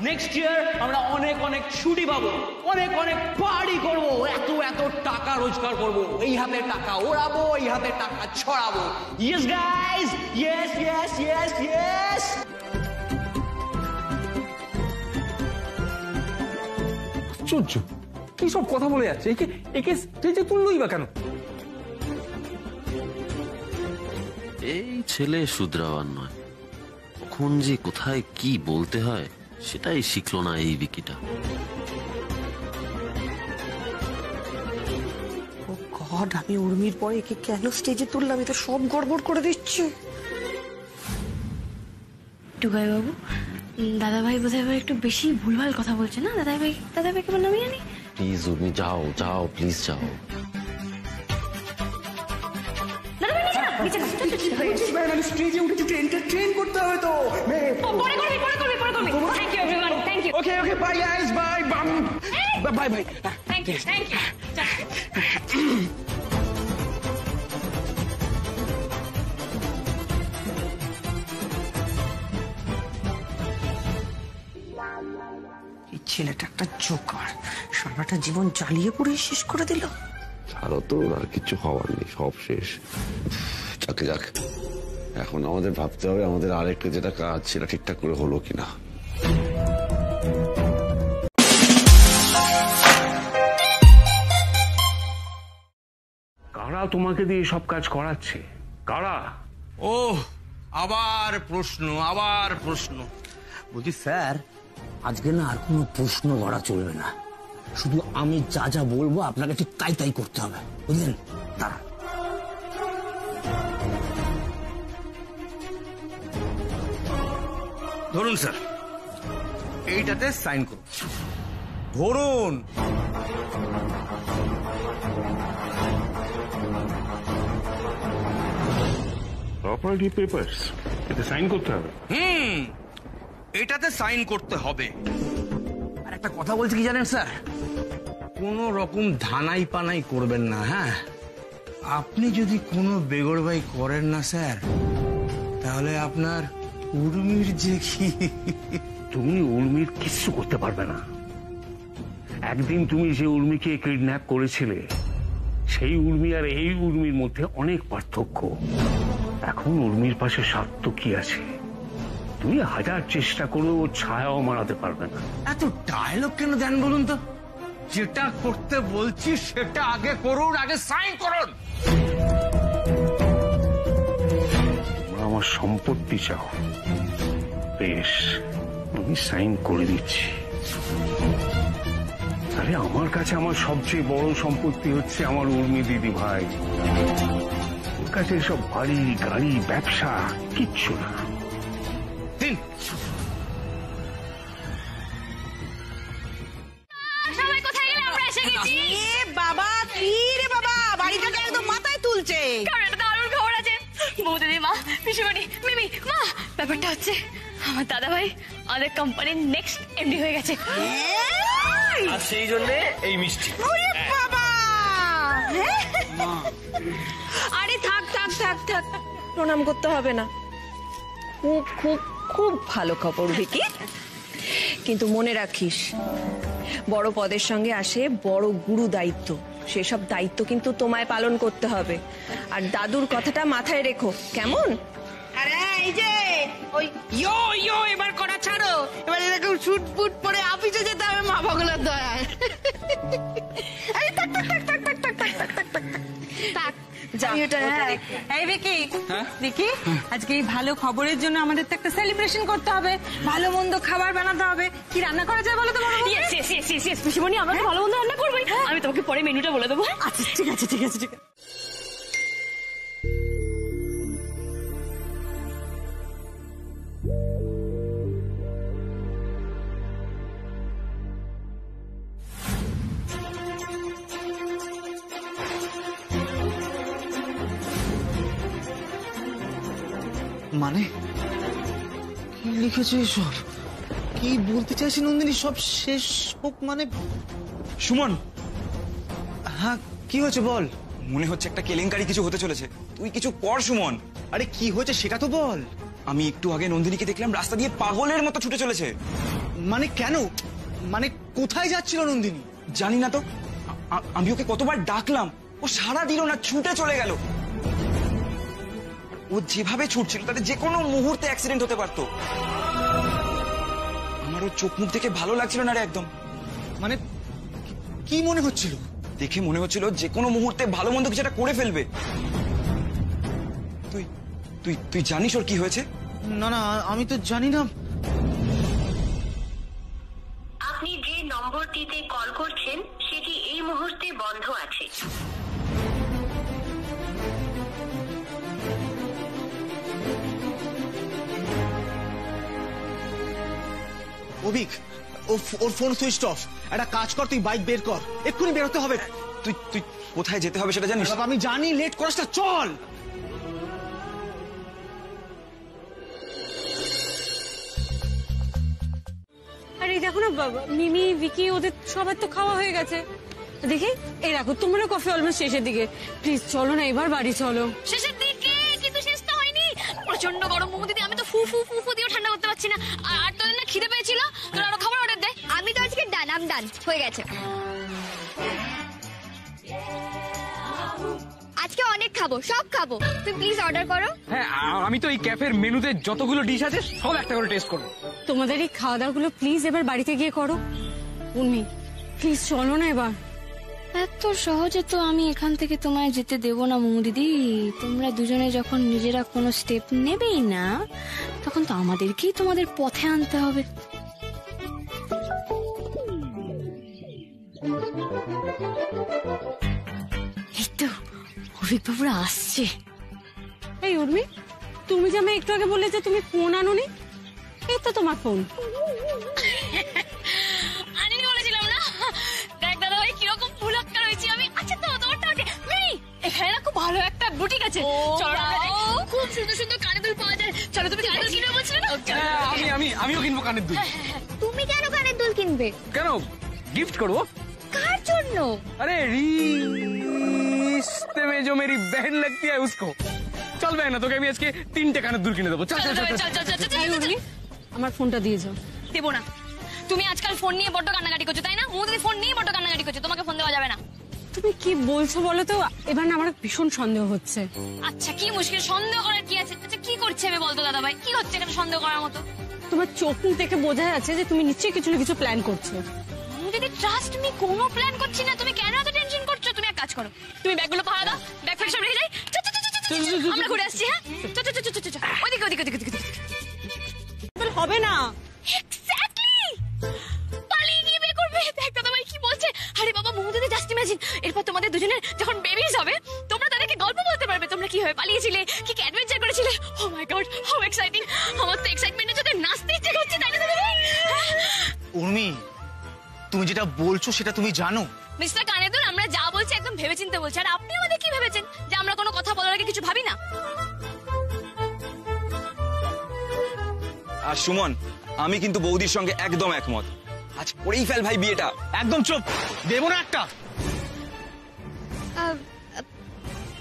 নেক্সট ইয়ার আমরা অনেক অনেক ছুটি পাবো, অনেক অনেক পার্টি করবো, এত এত টাকা রোজগার করবো, এই হাতে টাকা ওড়াবো, এই হাতে টাকা ছড়াবো। Yes guys, yes yes yes yes. আশ্চর্য, কি সব কথা বলে যাচ্ছে? একে স্টেজে তুললোই বা কেন? এই ছেলে শুধরাবার নয়, কখন যে কোথায় কি বলতে হয় সেটাই শিখলো না এই বিকিটা। ও গড, আমি উর্মির পরে একে কেন স্টেজে তুললাম? এটা সব গড়বড় করে দিচ্ছে। টুকাই বাবু, দাদা ভাই বোধহয় একটু বেশি ভুলভাল কথা বলছে না? দাদা ভাইকে বললাম আমি জানি। প্লিজ উর্মি, যাও যাও, প্লিজ যাও। স্টেজে উঠে এন্টারটেইন করতে হবে তো। পরে করবি। Thank you everyone, thank you. Okay okay, bye guys, bye bye bye. Thank you. এই ছেলেটা একটা জোকার, সারাটা জীবন জ্বালিয়ে পুড়িয়ে শেষ করে দিল। ছাড়ো তো, আর কিছু হওয়ার নেই, সব শেষ। যাক, এখন আমাদের ভাবতে হবে আমাদের আরেকটা যেটা কাজ সেটা ঠিকঠাক করে হলো কিনা। কারা তোমাকে দিয়ে সব কাজ করাচ্ছে? কারা? ও আবার প্রশ্ন। বলছি স্যার, আজকে না আর কোনো প্রশ্ন করা চলবে না, শুধু আমি যা যা বলবো আপনাকে ঠিক তাই তাই করতে হবে, বুঝলেন? তারা ধরুন স্যার, এইটাতে সাইন করুন। ধরুন। প্রপার্টি পেপারস, এতে সাইন করতে হবে? এটাতে সাইন করতে হবে। আর একটা কথা বলছি কি জানেন স্যার, কোন রকম ধানাই পানাই করবেন না। হ্যাঁ, আপনি যদি কোনো বেগরবাই করেন না স্যার, তাহলে আপনার উর্মির যে কি, তুমি উর্মির কিচ্ছু করতে পারবে না। একদিন তুমি যে উর্মিকে কিডন্যাপ করেছিলে, সেই উর্মি আর এই উর্মির মধ্যে অনেক পার্থক্য। এখন উর্মির পাশে স্বার্থ কি আছে? তুমি হাজার চেষ্টা করেও ওর ছায়াও মারাতে পারবে না। এত ডায়লগ কেন দেন বলুন তো? যেটা করতে বলছি সেটা আগে করুন, আগে সাইন করুন। আমার সম্পত্তি চাও, বেশ, আমি সাইন করে দিচ্ছি। আরে আমার কাছে আমার সবচেয়ে বড় সম্পত্তি হচ্ছে আমার উর্মি দিদি ভাই। ওর কাছে সব বাড়ি গাড়ি ব্যবসা কিচ্ছু না। দিন। সবাই কোথায় গেলে? আমরা এসে গেছি। বাবা কি রে বাবা, বাড়িটাকে একদম মাথায় তুলছে। কারণ একটা দারুণ খবর আছে। বৌদিদি, মা, পিসিমণি, মিমি, মা, ব্যাপারটা হচ্ছে আমার দাদা ভাই আমাদের কোম্পানির নেক্সট এমডি হয়ে গেছে। আর সেই জন্য এই মিষ্টি। বাবা আরে থাক থাক থাক থাক, প্রণাম করতে হবে না। খুব খুব খুব ভালো খবর ভিকি, কিন্তু মনে রাখিস বড় পদের সঙ্গে আসে বড় গুরু দায়িত্ব। সেসব দায়িত্ব কিন্তু তোমায় পালন করতে হবে। আর দাদুর কথাটা মাথায় রেখো, কেমন? আরে এই যে ওই ইয়ো ইয়ো এবার করা ছাড়ো, এবার এরকম শুট ফুট পরে অফিসে যেতে হবে মা ভগলের দয়ায়। আরে থাক থাক থাক থাক থাক থাক থাক থাক থাক থাক যা। এই ভিকি, দেখি আজকে এই ভালো খবরের জন্য আমাদের তো একটা সেলিব্রেশন করতে হবে, ভালো মন্দ খাবার বানাতে হবে। কি রান্না করা যায় বলো তো? Yes yes yes yes yes, পিসিমণি, আমরা তো ভালো মন্দ রান্না করবোই। আমি তোমাকে পরে মেনুটা বলে দেবো। আচ্ছা ঠিক আছে ঠিক আছে ঠিক আছে। মানে কি লিখেছে এসব? কি বলতে চাইছি নন্দিনী? সব শেষ হোক মানে? সুমন, হ্যাঁ কি হয়েছে বল। মনে হচ্ছে একটা কেলেঙ্কারি কিছু হতে চলেছে। তুই কিছু কর সুমন। আরে কি হয়েছে সেটা তো বল। আমি একটু আগে নন্দিনীকে দেখলাম রাস্তা দিয়ে পাগলের মতো ছুটে চলেছে। মানে কেন? মানে কোথায় যাচ্ছিল নন্দিনী? জানি না তো, আমি ওকে কতবার ডাকলাম, ও সাড়া দিল না, ছুটে চলে গেল। ও যেভাবে ছুটছিল তাতে যে কোনো মুহূর্তে অ্যাক্সিডেন্ট হতে পারতো। আমার ওর চোখ মুখ দেখে ভালো লাগছিল না রে একদম। মানে কি মনে হচ্ছিল? দেখে মনে হচ্ছিল যে কোনো মুহূর্তে ভালো মন্দ কিছু একটা করে ফেলবে। তুই তুই তুই জানিস ওর কি হয়েছে? না না, আমি তো জানি না। আপনি যে নম্বরটিতে কল করছেন সেটি এই মুহূর্তে বন্ধ আছে। অভিক, ওর ফোন সুইচ অফ। একটা কাজ কর, তুই বাইক বের কর, এক্ষুনি বেরোতে হবে। তুই তুই কোথায় যেতে হবে সেটা জানিস? আমি জানি, লেট করাস না, চল। আরে দেখো না বাবা, মিমি, ভিকি, ওদের সবার তো খাওয়া হয়ে গেছে। দেখি এই রাখো, তোমারও কফি অলমোস্ট শেষের দিকে। প্লিজ চলো না, এবার বাড়ি চলো। শেষের দিকে কিন্তু শেষ তো হয়নি। প্রচন্ড গরম দিদি, আমি তো ফু ফু ফু ফু দিয়ে ঠান্ডা করতে পারছি না। আর তোদের না খিদে পেয়েছিল, তোরা আরো খাবার অর্ডার দে। আমি তো আজকে ডান, আম ডান হয়ে গেছে। আজকে অনেক খাবো, সব খাবো। তুমি প্লিজ অর্ডার করো। হ্যাঁ, আমি তো এই ক্যাফের মেনুতে যতগুলো ডিশ আছে সব একটা করে টেস্ট করবো। তোমাদের এই খাওয়া দাওয়া গুলো প্লিজ এবার বাড়িতে গিয়ে করো। উর্মি প্লিজ চলো না এবার। এত সহজে তো আমি এখান থেকে তোমায় যেতে দেব না মোমো দিদি। তোমরা দুজনে যখন নিজেরা কোনো স্টেপ নেবেই না, তখন তো আমাদেরকেই তোমাদের পথে আনতে হবে। এই তো অভিক বাবুরা আসছে। এই উর্মি, তুমি যে আমায় একটু আগে বললে যে তুমি ফোন আনোনি, এই তো তোমার ফোন। আনিনি বলেছিলাম না? দেখ দাদা ভাই কিরকম ভুলাক্কা রয়েছি আমি। আচ্ছা তো তোমারটা এখানে না খুব ভালো একটা বুটিক আছে, চলো না, খুব সুন্দর সুন্দর কানের দুল পাওয়া যায়। চলো, তুমি কানের দুল কিনবে বলছিলে না? আমিও কিনবো কানের দুল। তুমি কেন কানের দুল কিনবে? কেন, গিফট করবো। কার জন্য? अरे रिश्ते में जो मेरी बहन लगती है उसको। चल बहन, তোকে আমি আজকে 3টে কানের দুল কিনে দেবো। চল চল চল চল। আমার ফোনটা দিয়ে যাও। দেবো না। তুমি আজকাল ফোন নিয়ে বড্ড কান্নাকাটি করছো, তাই না? মোদি ফোন নিয়ে বড্ড কান্নাকাটি করছো, তোমাকে ফোন দেওয়া যাবে না। তুমি কি বলছো বলো তো? এবার না আমার ভীষণ সন্দেহ হচ্ছে। আচ্ছা কি মুশকিল, সন্দেহ করার কি আছে? আচ্ছা কি করছে আমি বলতো দাদা ভাই, কি হচ্ছে এখানে সন্দেহ করার মতো? তোমার চোখ মুখ দেখে বোঝা যাচ্ছে যে তুমি নিশ্চয়ই কিছু না কিছু প্ল্যান করছো। যদি ট্রাস্ট মি, কোনো প্ল্যান করছি না। তুমি কেন এত টেনশন করছো? তুমি এক কাজ করো, তুমি ব্যাগগুলো পাহারা দাও, ব্যাগ ফ্যাগ সব রেখে যাই। আমরা ঘুরে আসছি। হ্যাঁ চল চল চল চল চল ওদিকে ওদিকে ওদিকে ওদিকে হবে না। এক্স্যাক্টলি পালিয়ে গিয়ে বিয়ে করবে। দেখ দাদা ভাই কি বলছে। আরে বাবা মুহূর্তে জাস্ট ইমাজিন এরপর তোমাদের দুজনের যখন বেবিজ হবে তোমরা তাদেরকে গল্প বলতে পারবে তোমরা কিভাবে পালিয়েছিলে, কি কি অ্যাডভেঞ্চার করেছিলে। ও মাই গড হাউ এক্সাইটিং। আমার তো এক্সাইটমেন্টে যদি নাচতে ইচ্ছে করছে তাই না দাদা ভাই? উর্মি, তুমি যেটা বলছো সেটা তুমি জানো? মিস্টার কানেদুল আমরা যা বলছি একদম ভেবেচিন্তে বলছি। আর আপনি আমাদের কি ভেবেছেন যে আমরা কোনো কথা বলার আগে কিছু ভাবি না? আর সুমন, আমি কিন্তু বৌদির সঙ্গে একদম একমত। আজ করেই ফেল ভাই বিয়েটা। একদম চুপ, দেবো না একটা।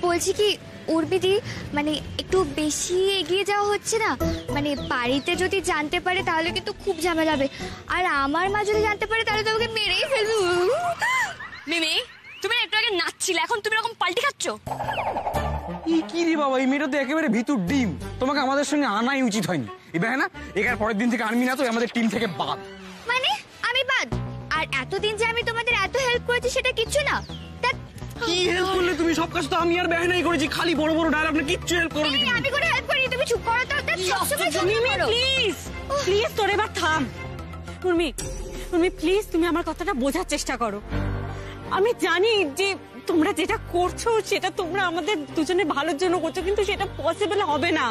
বলছি কি উর্মিদি, মানে একটু বেশি এগিয়ে যাওয়া হচ্ছে না? মানে বাড়িতে যদি জানতে পারে তাহলে কিন্তু খুব ঝামেলা হবে। আর আমার মা যদি জানতে পারে তাহলে তোমাকে মেরেই ফেলবে। মিমি তুমি একটু আগে নাচছিলে, এখন তুমি এরকম পাল্টি খাচ্ছ। কি রে বাবা, এই মেয়েটা তো একেবারে ভিতর ডিম। তোমাকে আমাদের সঙ্গে আনাই উচিত হয়নি। এবার না এখানে পরের দিন থেকে আনবি না তো, আমাদের টিম থেকে বাদ। মানে আমি বাদ? আর এতদিন যে আমি তোমাদের এত হেল্প করেছি সেটা কিচ্ছু না? কি হেল্প করলে তুমি? সব কাজ তো আমি আর বেহানাই করেছি, খালি বড় বড় ডায়লগ। আপনি কিচ্ছু হেল্প করোনি। আমি কোনো হেল্প করিনি, তুমি চুপ করো তো। প্লিজ প্লিজ তোর এবার থাম। উর্মি উর্মি প্লিজ তুমি আমার কথাটা বোঝার চেষ্টা করো। আমি জানি যে তোমরা যেটা করছো সেটা তোমরা আমাদের দুজনের ভালোর জন্য করছো, কিন্তু সেটা পসিবল হবে না।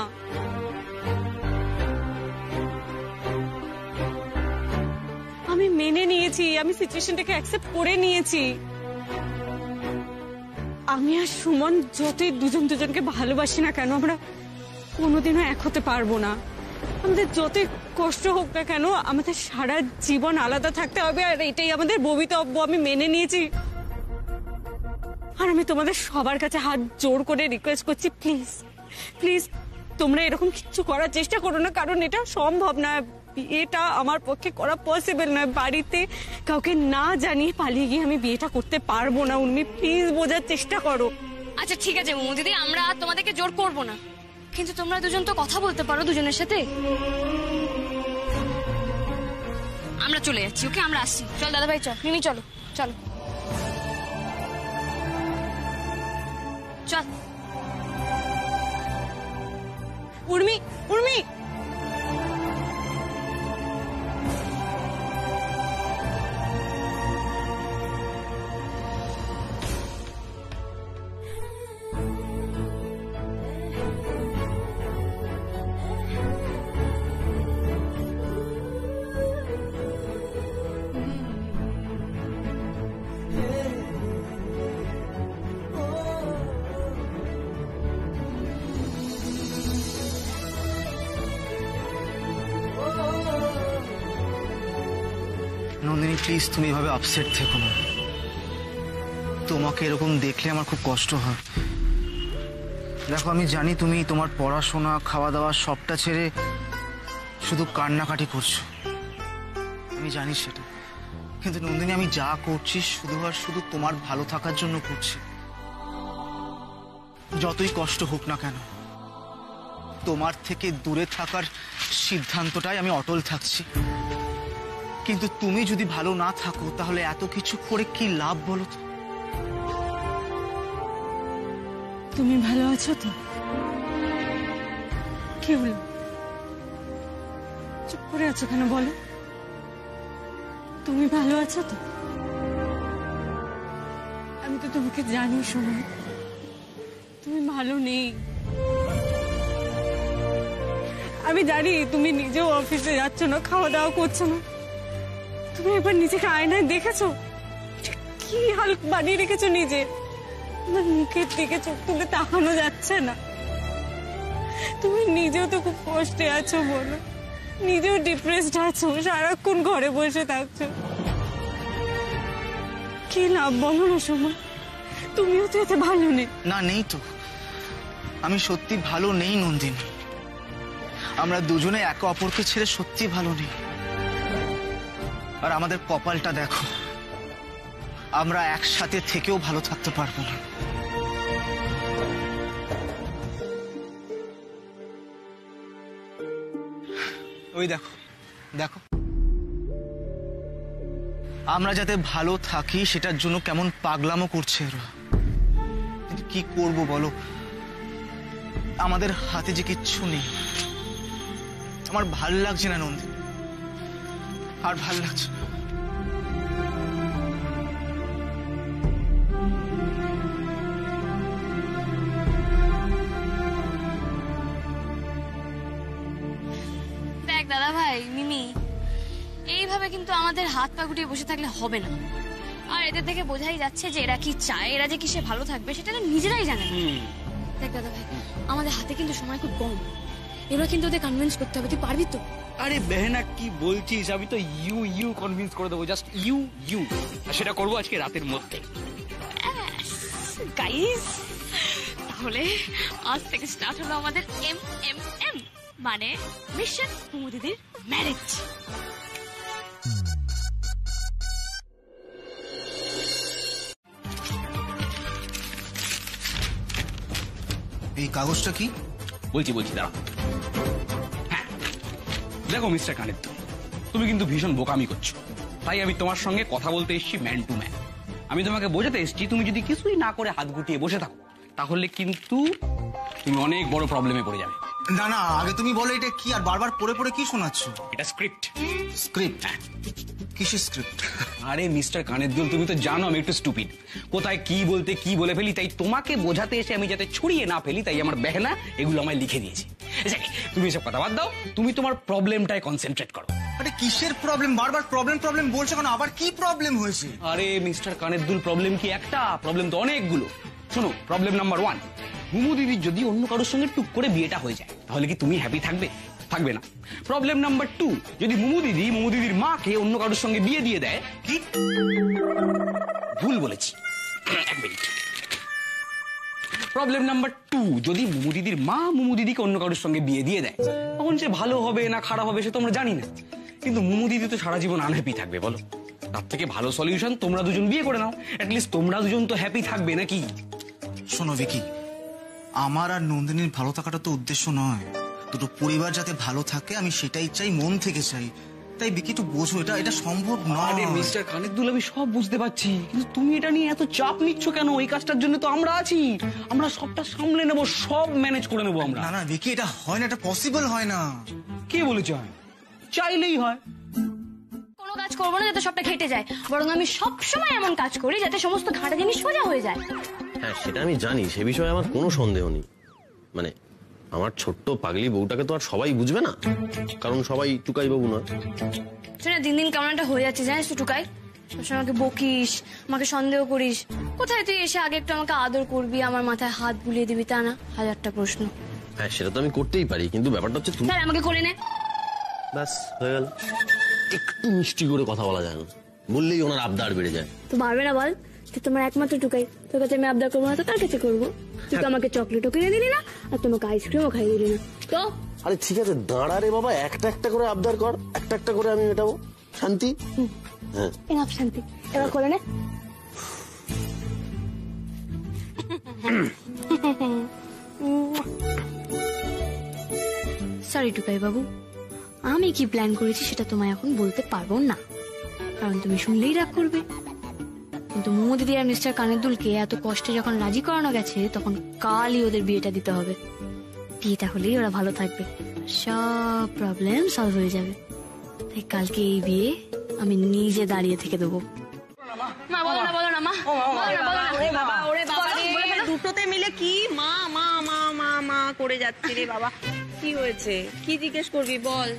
আমি মেনে নিয়েছি, আমি সিচুয়েশনটাকে অ্যাকসেপ্ট করে নিয়েছি। আমি আর সুমন যতই দুজন দুজনকে ভালোবাসি না কেন আমরা কোনোদিনও এক হতে পারবো না। আমাদের যতই কষ্ট হোক না কেন আমাদের সারা জীবন আলাদা থাকতে হবে, আর এটাই আমাদের ভবিতব্য। আমি মেনে নিয়েছি। আর আমি তোমাদের সবার কাছে হাত জোর করে রিকোয়েস্ট করছি, প্লিজ প্লিজ তোমরা এরকম কিছু করার চেষ্টা করো না, কারণ এটা সম্ভব না। বিয়েটা আমার পক্ষে করা পসিবল নয়। বাড়িতে কাউকে না জানিয়ে পালিয়ে গিয়ে আমি বিয়েটা করতে পারবো না। উর্মি প্লিজ বোঝার চেষ্টা করো। আচ্ছা ঠিক আছে মোমো দিদি, আমরা তোমাদেরকে জোর করব না, কিন্তু তোমরা দুজন তো কথা বলতে পারো দুজনের সাথে। আমরা চলে যাচ্ছি, ওকে আমরা আসছি। চল দাদা ভাই চল, মিমি চলো চলো চল। উর্মি উর্মি নন্দিনী প্লিজ তুমি এভাবে আপসেট থেকো না। তোমাকে এরকম দেখলে আমার খুব কষ্ট হয়। দেখো আমি জানি তুমি তোমার পড়াশোনা খাওয়া দাওয়া সবটা ছেড়ে শুধু কান্নাকাটি করছো, আমি জানি সেটা। কিন্তু নন্দিনী আমি যা করছি শুধু আর শুধু তোমার ভালো থাকার জন্য করছি। যতই কষ্ট হোক না কেন তোমার থেকে দূরে থাকার সিদ্ধান্তটাই আমি অটল থাকছি। কিন্তু তুমি যদি ভালো না থাকো তাহলে এত কিছু করে কি লাভ বলো তো? তুমি ভালো আছো তো? কি হলো চুপ করে আছো কেন বলো? তুমি ভালো আছো তো? আমি তো তোমাকে জানি শোনো, তুমি ভালো নেই। আমি জানি তুমি নিজেও অফিসে যাচ্ছ না, খাওয়া দাওয়া করছো না। তুমি একবার নিজেকে আয়নায় দেখেছো কি হাল বানিয়ে রেখেছো নিজে? আমার মুখের দিকে চোখ তুলে তাকানো যাচ্ছে না। তুমি নিজেও তো খুব কষ্টে আছো বলো, নিজেও ডিপ্রেসড আছো, সারাক্ষণ ঘরে বসে থাকছো। কি লাভ বলো না সময়? তুমিও তো এতে ভালো নেই। না নেই তো, আমি সত্যি ভালো নেই নন্দিনী। আমরা দুজনে একে অপরকে ছেড়ে সত্যি ভালো নেই। আর আমাদের কপালটা দেখো, আমরা একসাথে থেকেও ভালো থাকতে পারবো না। ওই দেখো দেখো, আমরা যাতে ভালো থাকি সেটার জন্য কেমন পাগলামো করছে এরা। কিন্তু কি করব বলো, আমাদের হাতে যে কিচ্ছু নেই। আমার ভাল লাগছে না নন্দিনী, আর ভাল লাগছে না। দেখ দাদা ভাই, মিমি, এইভাবে কিন্তু আমাদের হাত পা গুটিয়ে বসে থাকলে হবে না। আর এদের থেকে বোঝাই যাচ্ছে যে এরা কি চায়, এরা যে কিসে ভালো থাকবে সেটা নিজেরাই জানে না। দেখ দাদা ভাই, আমাদের হাতে কিন্তু সময় খুব কম, এবার কিন্তু ওদের কনভিন্স করতে হবে। তুই পারবি তো? আরে বেহেনা কি বলছিস, আমি তো ইউ কনভিন্স করে দেবো, জাস্ট ইউ। আর সেটা করবো আজকে রাতের মধ্যে। গাইস, তাহলে আজ থেকে স্টার্ট হলো আমাদের MMM, মানে মিশন মোমো দিদির ম্যারেজ। এই কাগজটা কি? বলছি দাঁড়া। হ্যাঁ দেখো মিস্টার কানেত্তু, তুমি কিন্তু ভীষণ বোকামি করছো। তাই আমি তোমার সঙ্গে কথা বলতে এসেছি ম্যান টু ম্যান। আমি তোমাকে বোঝাতে এসেছি, তুমি যদি কিছুই না করে হাত গুটিয়ে বসে থাকো তাহলে কিন্তু তুমি অনেক বড় প্রবলেমে পড়ে যাবে। না না, আগে তুমি বলো এটা কি, আর বারবার পড়ে কি শোনাচ্ছ? এটা স্ক্রিপ্ট। স্ক্রিপ্ট? কিসের স্ক্রিপ্ট? আরে মিস্টার কানেদ্দুল, তুমি তো জানো আমি একটু স্টুপিড, কোথায় কি বলতে কি বলে ফেলি। তাই তোমাকে বোঝাতে এসে আমি যাতে ছড়িয়ে না ফেলি, তাই আমার বেহেনা এগুলো আমায় লিখে দিয়েছে। তুমি এসব কথা বাদ দাও, তুমি তোমার প্রবলেমটায় কনসেন্ট্রেট করো। আরে কিসের প্রবলেম? বারবার প্রবলেম বলছো কেন? আবার কি প্রবলেম হয়েছে? আরে মিস্টার কানেদ্দুল, প্রবলেম কি একটা? প্রবলেম তো অনেকগুলো। শোনো, প্রবলেম নাম্বার 1, মুমু দিদির যদি অন্য কারোর সঙ্গে টুক করে বিয়েটা হয়ে যায় তাহলে কি তুমি হ্যাপি থাকবে? থাকবে না। প্রবলেম নাম্বার 2, যদি মুমু দিদির মাকে অন্য কারোর সঙ্গে বিয়ে দিয়ে দেয়। কি ভুল বলেছি? এক মিনিট। প্রবলেম নাম্বার 2, যদি মুমু দিদির মা মুমু দিদিকে অন্য কারোর সঙ্গে বিয়ে দিয়ে দেয়, তখন সে ভালো হবে না খারাপ হবে সে তো আমরা জানি না, কিন্তু মুমু দিদি তো সারা জীবন আনহ্যাপি থাকবে। বলো, তার থেকে ভালো সলিউশন তোমরা দুজন বিয়ে করে নাও, অ্যাটলিস্ট তোমরা দুজন তো হ্যাপি থাকবে নাকি? শোনো ভিকি, আমার আর নন্দিনীর ভালো থাকাটা তো উদ্দেশ্য নয়। দুটো পরিবার যাতে ভালো থাকে আমি সেটাই চাই, মন থেকে চাই। তাই ভিকি একটু বোঝো, এটা সম্ভব নয়। মিস্টার কানেদ্দুল, আমি সব বুঝতে পারছি, কিন্তু তুমি এটা নিয়ে এত চাপ নিচ্ছ কেন? এই কাজটার জন্য তো আমরা আছি, আমরা সবটা সামলে নেবো, সব ম্যানেজ করে নেবো আমরা। না ভিকি, এটা হয় না, এটা পসিবল হয় না। কে বলেছে হয়? চাইলেই হয়। কোনো কাজ করবো না যাতে সবটা ঘেটে যায়, বরং আমি সব সময় এমন কাজ করি যাতে সমস্ত ঘাটা জিনিস সোজা হয়ে যায়। হ্যাঁ সেটা আমি জানি, সে বিষয়ে আমার কোনো সন্দেহ নেই। মানে আমার ছোট্ট পাগলি বউটাকে তো আর সবাই বুঝবে না, কারণ সবাই টুকাই বাবু নয়। শোনা, দিন দিন কেমন একটা হয়ে যাচ্ছে জানিস তো টুকাই। সবসময় আমাকে বকিস, আমাকে সন্দেহ করিস। কোথায় তুই এসে আগে একটু আমাকে আদর করবি, আমার মাথায় হাত বুলিয়ে দিবি, তা না? হাজারটা প্রশ্ন। হ্যাঁ সেটা তো আমি করতেই পারি, কিন্তু ব্যাপারটা হচ্ছে তুমি আমাকে কোলে নে। ব্যাস হয়ে গেল। একটু মিষ্টি করে কথা বলা যায় না, বললেই ওনার আবদার বেড়ে যায়। তো পারবে না বল? তোমার একমাত্র টুকাই, তোর কাছে আমি আবদার করবো না তো কার কাছে করবো? তুই তো আমাকে চকলেটও কিনে দিলি না, আর তোমাকে আইসক্রিমও খাই দিলি না। তো আরে ঠিক আছে, দাঁড়া রে বাবা, একটা করে আবদার কর, একটা করে আমি মেটাবো। শান্তি? হ্যাঁ এনাফ শান্তি। এবার কোলে নে। সরি টুকাই বাবু, আমি কি প্ল্যান করেছি সেটা তোমায় এখন বলতে পারবো না, কারণ তুমি শুনলেই রাগ করবে। কিন্তু মোমো দিদি আর মিস্টার কানেদ্দুলকে এত কষ্টে যখন রাজি করানো গেছে, তখন কালই ওদের বিয়েটা দিতে হবে। বিয়েটা হলেই ওরা ভালো থাকবে, সব প্রবলেম সলভ হয়ে যাবে। তাই কালকে এই বিয়ে আমি নিজে দাঁড়িয়ে থেকে দেবো। মা বলো না, বলো না মা, দুটোতে মিলে কি মা মা মা মা মা করে যাচ্ছি রে বাবা। কি হয়েছে? কি জিজ্ঞেস করবি? বল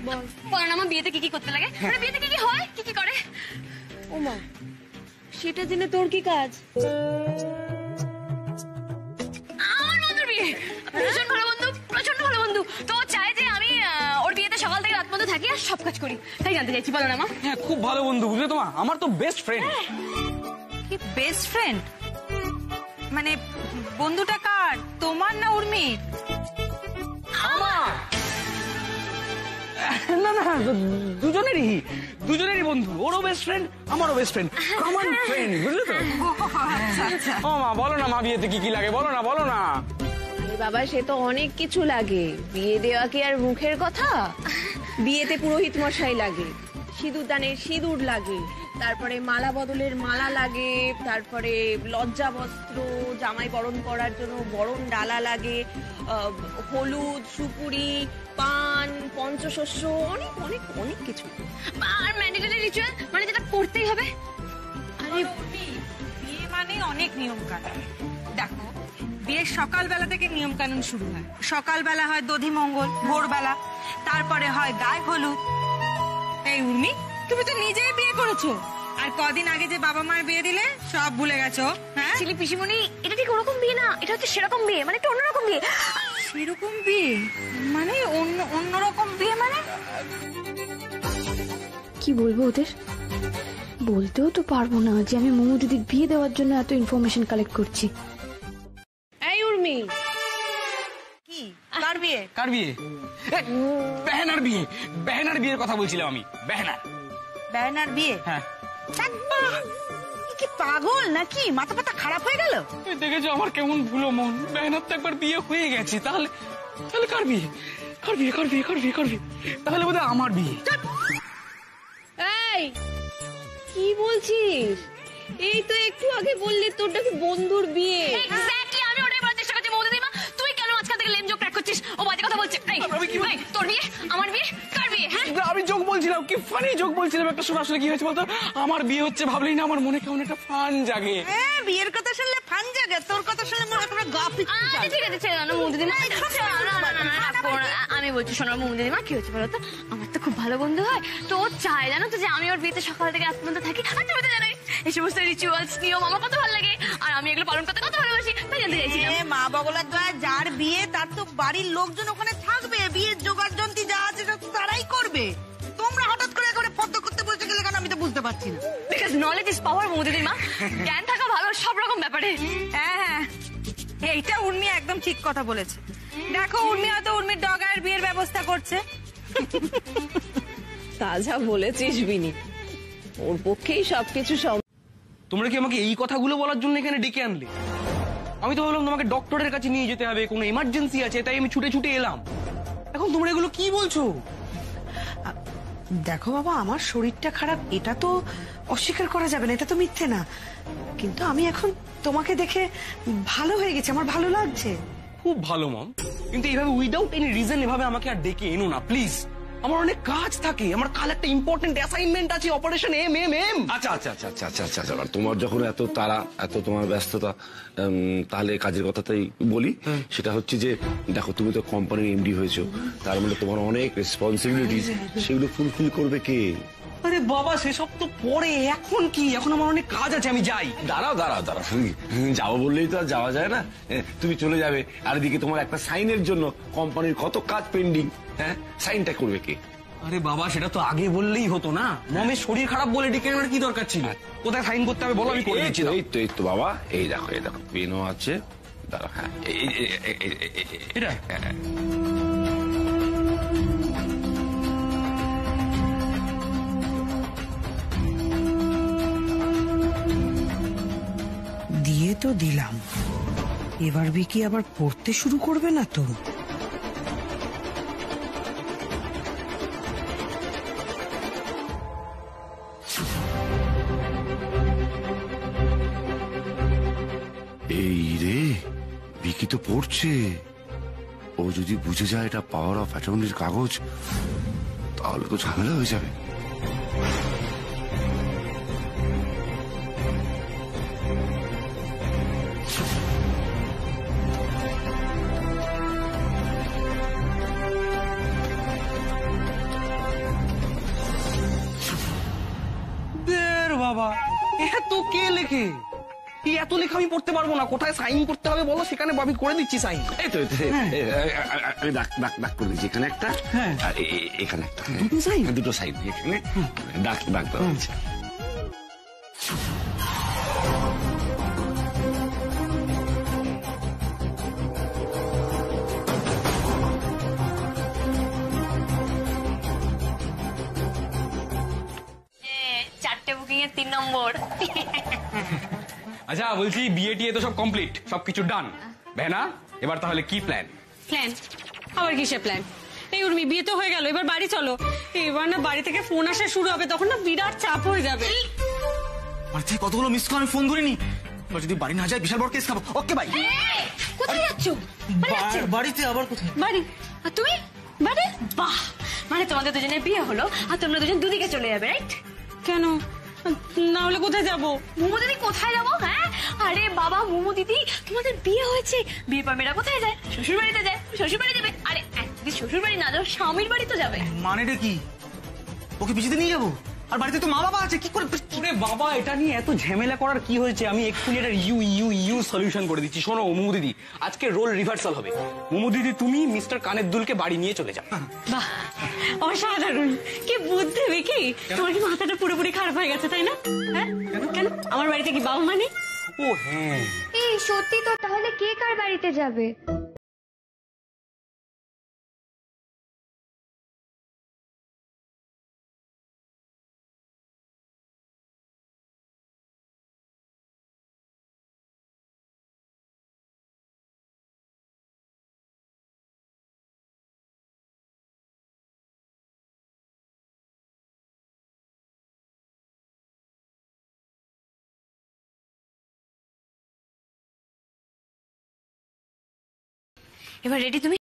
বল। বলো না মা, বিয়েতে কি কি করতে লাগে? বিয়েতে কি কি হয়, কি কি করে? ও মা, সেটা জেনে তোর কি কাজ? আমার বন্ধুর বিয়ে, ভীষণ ভালো বন্ধু, প্রচন্ড ভালো বন্ধু। তো চাই যে আমি ওর বিয়েতে সকাল থেকে রাত পর্যন্ত থাকি আর সব কাজ করি, তাই জানতে চাইছি। বলো না মা। হ্যাঁ খুব ভালো বন্ধু, বুঝলে তোমার, আমার তো বেস্ট ফ্রেন্ড। কি বেস্ট ফ্রেন্ড? মানে বন্ধুটা কার, তোমার না উর্মির? আমার। না না, দুজনেরই বন্ধু, ওরও বেস্ট ফ্রেন্ড আমারও বেস্ট ফ্রেন্ড, কমন ফ্রেন্ড, বুঝলে তো? ও মা বলো না, মা বিয়েতে কি কি লাগে বলো না, বলো না। বাবা সে তো অনেক কিছু লাগে, বিয়ে দেওয়া কি আর মুখের কথা? বিয়েতে পুরোহিত মশাই লাগে, সিঁদুর দানে সিঁদুর লাগে, তারপরে মালা বদলের মালা লাগে, তারপরে লজ্জা বস্ত্র, জামাই বরণ করার জন্য বরণ ডালা লাগে, হলুদ, সুপুরি, পান, পঞ্চশস্য, অনেক অনেক অনেক কিছু। আর ম্যান্ডেটরি রিচুয়াল মানে যেটা করতেই হবে। আরে বিয়ে মানে অনেক নিয়ম কানুন। দেখো, বিয়ের সকালবেলা থেকে নিয়ম কানুন শুরু হয়। সকালবেলা হয় দধি মঙ্গল, ভোরবেলা, তারপরে হয় গায়ে হলুদ। এই উর্মি, তুমি তো নিজেই বিয়ে করেছো, আর কদিন আগে যে বাবা মার বিয়ে দিলে সব ভুলে গেছো। হ্যাঁ চিলি পিসিমণি, এটা ঠিক ওরকম বিয়ে না, এটা হচ্ছে সেরকম বিয়ে, মানে একটু অন্যরকম বিয়ে। সেরকম বিয়ে মানে অন্যরকম বিয়ে মানে কি বলবো ওদের? বলতেও তো পারবো না যে আমি মৌ দিদির বিয়ে দেওয়ার জন্য এত ইনফরমেশন কালেক্ট করছি। এই উর্মি, কি কার বিয়ে? কার বিয়ে? বেহেনার বিয়ে। বেহেনার বিয়ের কথা বলছিলাম আমি। বেহেনার বিয়ে? হ্যাঁ। কি পাগল নাকি? মাথা পাতা খারাপ হয়ে গেল? দেখেছো আমার কেমন ভুলো মন। বেহেনার তো একবার বিয়ে হয়ে গেছে, তাহলে তাহলে কার বিয়ে? কার বিয়ে? কার বিয়ে? কার বিয়ে? কার বিয়ে? তাহলে বোধহয় আমার বিয়ে। এই কি বলছিস? এই তো একটু আগে বললি তোর নাকি বন্ধুর বিয়ে। এক্স্যাক্টলি, আমি ওটাই বলার চেষ্টা করছি। মৌ দিদিমা, তুই কেন আজকাল থেকে লেম জোক ক্র্যাক করছিস? ও বাজে কথা বলছে। তোর বিয়ে, আমার বিয়ে, কার বিয়ে? হ্যাঁ, আমি জোক বলছিলাম, কি ফানি জোক বলছিলাম একটা। শোনা, আসলে কি হয়েছে বলতো, আমার বিয়ে হচ্ছে ভাবলেই না আমার মনে কেমন একটা ফান জাগে। হ্যাঁ, বিয়ের কথা শুনলে ফান জাগে, তোর কথা শুনলে মনে করে গা পিছু যায়। ঠিক আছে, ছেড়ে দাও মৌ দিদিমা। আমি বলছি, শোনো মৌ দিদিমা, কি হচ্ছে বলো তো, আমার তো খুব ভালো বন্ধু হয়, তো ও চায় জানো তো যে আমি ওর বিয়েতে সকাল থেকে রাত পর্যন্ত থাকি। আর তুমি তো জানোই এই সমস্ত রিচুয়ালস নিয়ম আমার কত ভালো লাগে, আর আমি এগুলো পালন করতে কত ভালোবাসি, তাই জানতে চাইছিলাম। মা বগলার দয়া, যার বিয়ে তার তো বাড়ির লোকজন ওখানে থাকবে, বিয়ের জোগাড় যন্ত্রী যা আছে তারাই করবে। তোমরা হঠাৎ করে করে ফদ্দ করতে বসে গেলে কেন আমি তো বুঝতে পারছি না। বিকজ নলেজ ইজ পাওয়ার মৌ দিদিমা, জ্ঞান থাকা ভালো সব রকম ব্যাপারে। হ্যাঁ হ্যাঁ, এইটা উর্মি একদম ঠিক কথা বলেছে। দেখো, উর্মি হয়তো উর্মির ডগার বিয়ের ব্যবস্থা করছে। তা যা বলেছিস বিনি, ওর পক্ষেই সবকিছু। তোমরা কি আমাকে এই কথাগুলো বলার জন্য এখানে ডেকে আনলে? আমি তো ভাবলাম তোমাকে ডক্টরের কাছে নিয়ে যেতে হবে, কোনো ইমার্জেন্সি আছে, তাই আমি ছুটে ছুটে এলাম। এখন তোমরা এগুলো কি বলছো? দেখো বাবা, আমার শরীরটা খারাপ, এটা তো অস্বীকার করা যাবে না, এটা তো মিথ্যে না। কিন্তু আমি এখন তোমাকে দেখে ভালো হয়ে গেছে, আমার ভালো লাগছে। খুব ভালো মম, কিন্তু এইভাবে উইদাউট এনি রিজন এভাবে আমাকে আর ডেকে এনো না প্লিজ। আমার অনেক কাজ থাকে, আমার কাল একটা ইম্পর্টেন্ট অ্যাসাইনমেন্ট আছে, অপারেশন এম। আচ্ছা আচ্ছা আচ্ছা আচ্ছা আচ্ছা আচ্ছা আচ্ছা, তোমার যখন এত তাড়া, এত তোমার ব্যস্ততা, তাহলে কাজের কথাটাই বলি। সেটা হচ্ছে যে দেখো, তুমি তো কোম্পানির এমডি হয়েছো, তার মানে তোমার অনেক রেসপন্সিবিলিটিস, সেগুলো ফুলফিল করবে কে? আরে বাবা, সেসব তো পরে, এখন কি? এখন আমার অনেক কাজ আছে, আমি যাই। দাঁড়াও দাঁড়াও দাঁড়াও, যাবো বললেই তো আর যাওয়া যায় না। তুমি চলে যাবে, আর এদিকে তোমার একটা সাইনের জন্য কোম্পানির কত কাজ পেন্ডিং। হ্যাঁ, সাইনটা করবে কে? আরে বাবা, সেটা তো আগে বললেই হতো না। মমের শরীর খারাপ বলে ডেকে আনার কি দরকার ছিল? কোথায় সাইন করতে হবে বলো, আমি করে দিচ্ছি। এই তো বাবা, এই দেখো পেনও আছে। দাঁড়াও, হ্যাঁ, এটা দিয়ে তো দিলাম, এবার বিকি আবার পড়তে শুরু করবে না তো? এই রে, বিকি তো পড়ছে। ও যদি বুঝে যায় এটা পাওয়ার অফ অ্যাটর্নির কাগজ, তাহলে তো ঝামেলা হয়ে যাবে। বাবা, এত কে লেখে? এত লেখা আমি পড়তে পারবো না। কোথায় সাইন করতে হবে বলো, সেখানে আমি করে দিচ্ছি সাইন। এই তো আমি ডাক করে দিচ্ছি, এখানে একটা, এখানে একটা, দুটো সাইন। দুটো সাইন এখানে ডাক দেওয়া হচ্ছে। বুকিং এর 3 নম্বর। আচ্ছা, বলছি বিয়ে টিয়ে তো সব কমপ্লিট, সবকিছু ডান। ভেনা, এবার তাহলে কি প্ল্যান? প্ল্যান আবার কিসের প্ল্যান? এই উর্মি, বিয়ে তো হয়ে গেল, এবার বাড়ি চলো। এবার না বাড়ি থেকে ফোন আসা শুরু হবে, তখন না বিরাট চাপ হয়ে যাবে। বাড়ি থেকে কতগুলো মিস কল আমি ফোন ধরিনি। এবার যদি বাড়ি না যায় বিশাল বড় কেস খাবো। Okay bye. কোথায় যাচ্ছ? বাড়িতে আবার কোথায়? বাড়ি। আর তুমি বাড়ি? বাহ, মানে তোমাদের দুজনের বিয়ে হলো আর তোমরা দুজন দুদিকে চলে যাবে, রাইট? কেন? না হলে কোথায় যাবো? মোমো দিদি কোথায় যাবো? হ্যাঁ, আরে বাবা মোমো দিদি, তোমাদের বিয়ে হয়েছে, বিয়ে পর মেয়েরা কোথায় যায়? শ্বশুর বাড়িতে যায়। শ্বশুর বাড়ি যাবে। আরে যদি শ্বশুর বাড়ি না যাও, স্বামীর বাড়ি তো যাবে। মানেটা কি? ওকে পিছিয়ে নিয়ে যাবো? আর বাড়িতে তো মা বাবা আছে, কি করে? ওরে বাবা, এটা নিয়ে এত ঝামেলা করার কি হয়েছে? আমি এক্ষুনি এটা ইউ সলিউশন করে দিচ্ছি। শোনো মোমো দিদি, আজকে রোল রিভার্সাল হবে। মোমো দিদি তুমি মিস্টার কানের দুলকে বাড়ি নিয়ে চলে যাও। বাহ, অসাধারণ, কি বুদ্ধি বিকি। তোমার কি মাথাটা পুরোপুরি খারাপ হয়ে গেছে, তাই না? হ্যাঁ, কেন? আমার বাড়িতে কি বাবা মানে? ও হ্যাঁ, এই সত্যি তো, তাহলে কে কার বাড়িতে যাবে? এবার রেডি তুমি?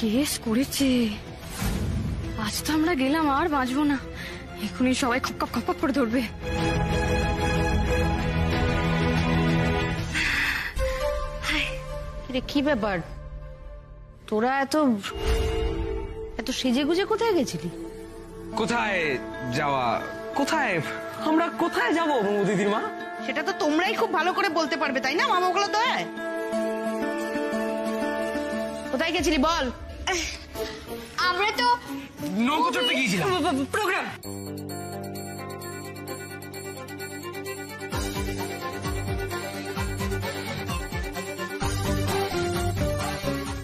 কেস করেছে। আজ তো আমরা গেলাম, আর বাঁচবো না। এখনই সবাই খপ খপ করে ধরবে। কি ব্যাপার, তোরা এত সেজে গুজে কোথায় গেছিলি? কোথায় যাওয়া? কোথায় আমরা কোথায় যাবো মোমো দিদির মা? সেটা তো তোমরাই খুব ভালো করে বলতে পারবে, তাই না মামা গুলো? দয়ায় কোথায় গেছিলি বল? আমরা তো নৌকো চড়তে গিয়েছিলাম। প্রোগ্রাম।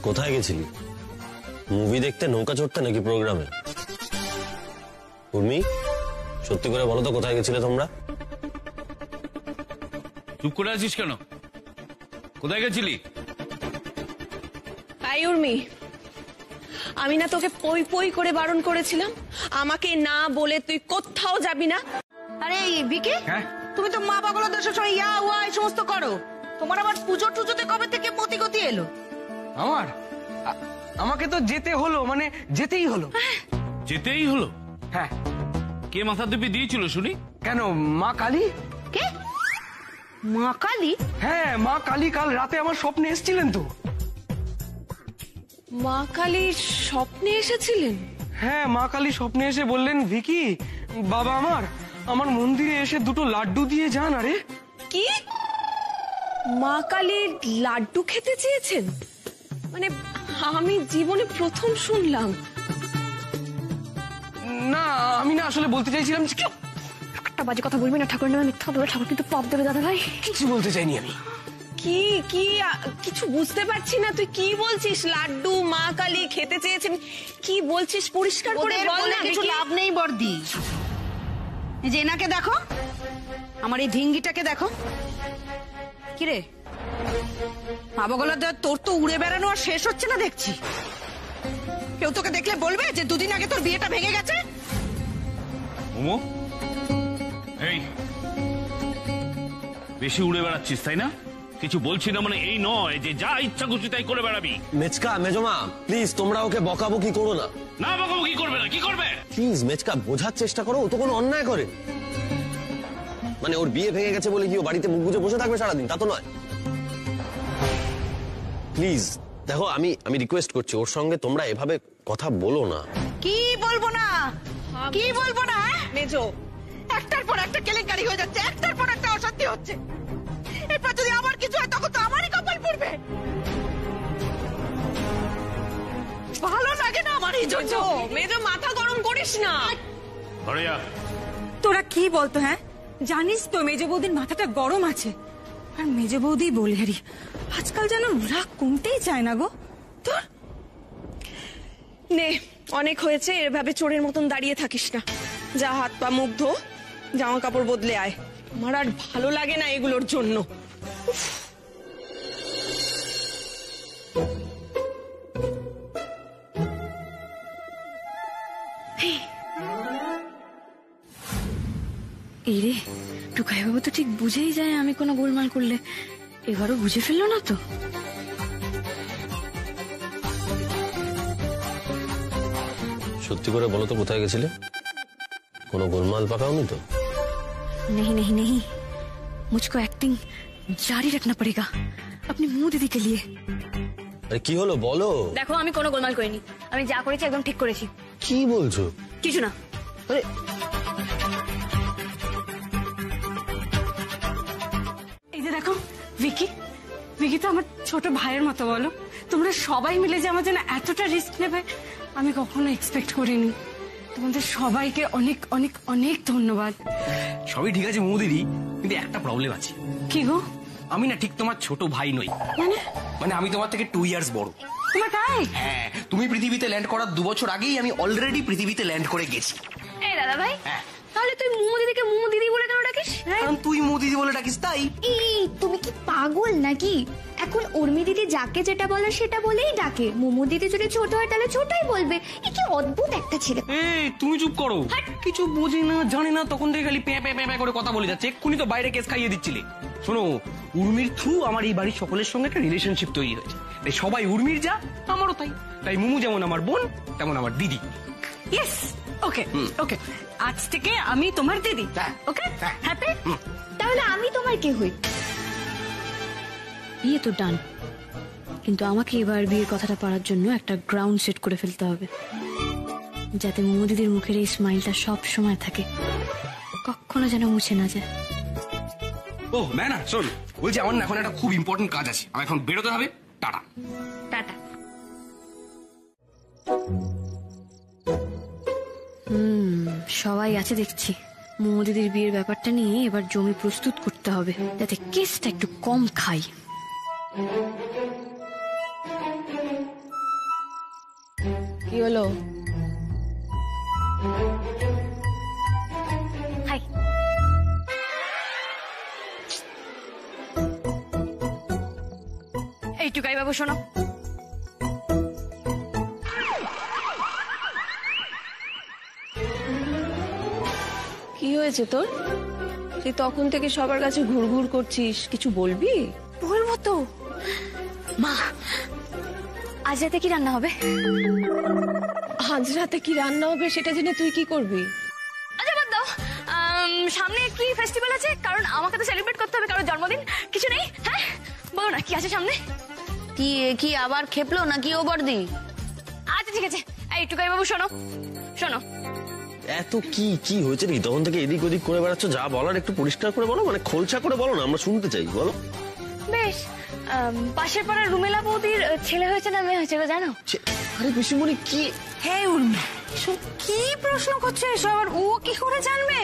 কোথায় গেছিলি? মুভি দেখতে, নৌকা চড়তে, নাকি প্রোগ্রামে? উর্মি, সত্যি করে বলো তো কোথায় গেছিলে তোমরা? চুপ করে আছিস কেন? কোথায় গেছিলি? তাই উর্মি, আমি না তোকে পই পই করে বারণ করেছিলাম? আমাকে না বলে তুই কোথাও যাবি না। আরে বিকে, তুমি তো মা বাবাগুলো দেশের সময় ইয়া ওয়া এই সমস্ত করো। তোমার আবার পুজো টুজোতে কবে থেকে মতি গতি এলো? আমাকে তো যেতে হলো, মানে যেতেই হলো। যেতেই হলো? হ্যাঁ। কে মাথা দিবি দিয়েছিল শুনি? কেন, মা কালী। কে মা কালী? হ্যাঁ, মা কালী কাল রাতে আমার স্বপ্নে এসেছিলেন তো। মা কালী স্বপ্নে এসেছিলেন? হ্যাঁ, মা কালী স্বপ্নে এসে বললেন, ভিকি বাবা আমার মন্দিরে এসে দুটো লাড্ডু দিয়ে যান। আরে কি, মা কালীর লাড্ডু খেতে চেয়েছেন? মানে আমি জীবনে প্রথম শুনলাম। না, আমি না আসলে বলতে চাইছিলাম। একটা বাজে কথা বলবি না, ঠাকুরের নামে মিথ্যা বলে ঠাকুর কিন্তু পাপ দেবে দাদা ভাই। কিছু বলতে চাইনি আমি। কি কি কিছু বুঝতে পারছি না, তুই কি বলছিস? লাড্ডু মা কালী খেতে চেয়েছেন, কি বলছিস পরিষ্কার করে বল না। কিছু লাভ নেই বর্দি। এই যে এনাকে দেখো, আমার এই ঢিঙ্গিটাকে দেখো। কিরে, মা বগলা তোর তো উড়ে বেড়ানো আর শেষ হচ্ছে না দেখছি। কেউ তোকে দেখলে বলবে যে দুদিন আগে তোর বিয়েটা ভেঙে গেছে। মোমো, এই বেশি উড়ে বেড়াচ্ছিস তাই না? কিছু বলছি না মানে এই নয় যে যা ইচ্ছা খুশি তাই করে বেড়াবি। মেচকা, মেজমা প্লিজ তোমরা ওকে বকাবকি করো না। না বকাবকি করবে না, কি করবে? প্লিজ মেচকা, বোঝার চেষ্টা করো, ও তো কোনো অন্যায় করে। মানে ওর বিয়ে ভেঙে গেছে বলে কি ও বাড়িতে মুখ বুজে বসে থাকবে সারাদিন? তা তো নয়। প্লিজ দেখো, আমি রিকোয়েস্ট করছি, ওর সঙ্গে তোমরা এভাবে কথা বলো না। কি বলবো না, কি বলবো না মেজো? একটার পর একটা কেলেঙ্কারি হয়ে যাচ্ছে, একটার পর একটা অশান্তি হচ্ছে। এরপর যদি আমার কিছু হয় তখন তো আমারই কপাল পড়বে। ভালো লাগে না আমার এই জন্য। মেজো মাথা গরম করিস না। তোরা কি বলতো? হ্যাঁ, জানিস তো মেজো বৌদির মাথাটা গরম আছে। আর মেজো বৌদি বলিহারি আজকাল যেন রাগ কমতেই চায় না গো। তোর নে, অনেক হয়েছে, এভাবে চোরের মতন দাঁড়িয়ে থাকিস না। যা হাত পা মুখ ধো, জামা কাপড় বদলে আয়। আমার আর ভালো লাগে না এগুলোর জন্য। এই রে, টুকাই বাবু তো ঠিক বুঝেই যায় আমি কোনো গোলমাল করলে। এবারও বুঝে ফেললো না তো? সত্যি করে বলো তো, কোথায় গেছিলে? কোনো গোলমাল পাকাওনি তো? नहीं नहीं नहीं, मुझको एक्टिंग जारी रखना पड़ेगा अपनी मुंह दीदी के लिए। আরে কি হলো বলো? দেখো, আমি কোনো গোলমাল করিনি, আমি যা করেছি একদম ঠিক করেছি। কি বলছো? কিছু না। আরে এই যে দেখো, ভিকি ভিকি তো আমার ছোট ভাইয়ের মতো। বলো, তোমরা সবাই মিলে যে আমার জন্য এতটা রিস্ক নেবে আমি কখনো এক্সপেক্ট করিনি। তোমাদের সবাইকে অনেক অনেক অনেক ধন্যবাদ। সবই ঠিক আছে দিদি, কিন্তু একটা প্রবলেম আছে। কি গো? আমি না ঠিক তোমার ছোট ভাই নই। মানে আমি তোমার থেকে 2 ইয়ার্স বড়। তোমার তাই? হ্যাঁ, তুমি পৃথিবীতে ল্যান্ড করার 2 বছর আগেই আমি অলরেডি পৃথিবীতে ল্যান্ড করে গেছি। এই দাদা ভাই, তাহলে তুই মুমু দিদিকে মুমু দিদি বলে কেন ডাকিস? কারণ তুই দিদি বলে ডাকিস তাই। এই তুমি কি পাগল নাকি? এখন উর্মি দিদি যাকে যেটা বলে সেটা বলেই ডাকে। মোমো দিদি যদি ছোট হয় তাহলে ছোটই বলবে। এ কি অদ্ভুত একটা ছেলে। এই তুমি চুপ করো, কিছু বোঝে না জানে না, তখন থেকে খালি প্যাঁ প্যাঁ প্যাঁ করে কথা বলে যাচ্ছে। এক্ষুনি তো বাইরে কেস খাইয়ে দিচ্ছিলে। শোনো, উর্মির থ্রু আমার এই বাড়ির সকলের সঙ্গে একটা রিলেশনশিপ তৈরি হয়েছে। তাই সবাই উর্মির যা, আমারও তাই। তাই মুমু যেমন আমার বোন, তেমন আমার দিদি। ইয়েস, ওকে ওকে, আজ থেকে আমি তোমার দিদি। ওকে, হ্যাপি? তাহলে আমি তোমার কে হই? বিয়ে তো ডান, কিন্তু আমাকে এবার বিয়ের কথাটা পারার জন্য একটা গ্রাউন্ড সেট করে ফেলতে হবে, যাতে মোমো দিদির মুখের এই স্মাইলটা সব সময় থাকে, কখনো যেন মুছে না যায়। ও না শোন, বলছি আমার এখন একটা খুব ইম্পর্টেন্ট কাজ আছে, আমার এখন বেরোতে হবে। Tata tata. সবাই আছে দেখছি। মোমো দিদির বিয়ের ব্যাপারটা নিয়ে এবার জমি প্রস্তুত করতে হবে, যাতে কেসটা একটু কম খাই। কি হলো? হাই। এই টুকাই বাবু শোনো, কি হয়েছে তোর? তুই তখন থেকে সবার কাছে ঘুরঘুর করছিস, কিছু বলবি? বলবো তো। মা, আজ রাতে কি রান্না হবে? আজ রাতে কি রান্না হবে সেটা জেনে তুই কি করবি? আচ্ছা বাদ দাও, সামনে কি ফেস্টিভ্যাল আছে? কারণ আমাকে তো সেলিব্রেট করতে হবে, কারণ জন্মদিন। কিছু নেই? হ্যাঁ বলো না, কি আছে সামনে? কি আবার খেপলো নাকি ও বর্দি? আচ্ছা ঠিক আছে। এই টুকাই বাবু শোনো শোনো, এত কি হয়েছে নাকি? তখন থেকে এদিক ওদিক করে বেড়াচ্ছ, যা বলার একটু পরিষ্কার করে বলো, মানে খোলসা করে বলো না, আমরা শুনতে চাই, বলো। বেশ, পাশের পাড়ার রুমেলা বৌদির ছেলে হয়েছে না মেয়ে হয়েছে জানো? আরে পিসিমণি কি? হ্যাঁ উর্মি, কি প্রশ্ন করছে এসব? আর ও কি করে জানবে?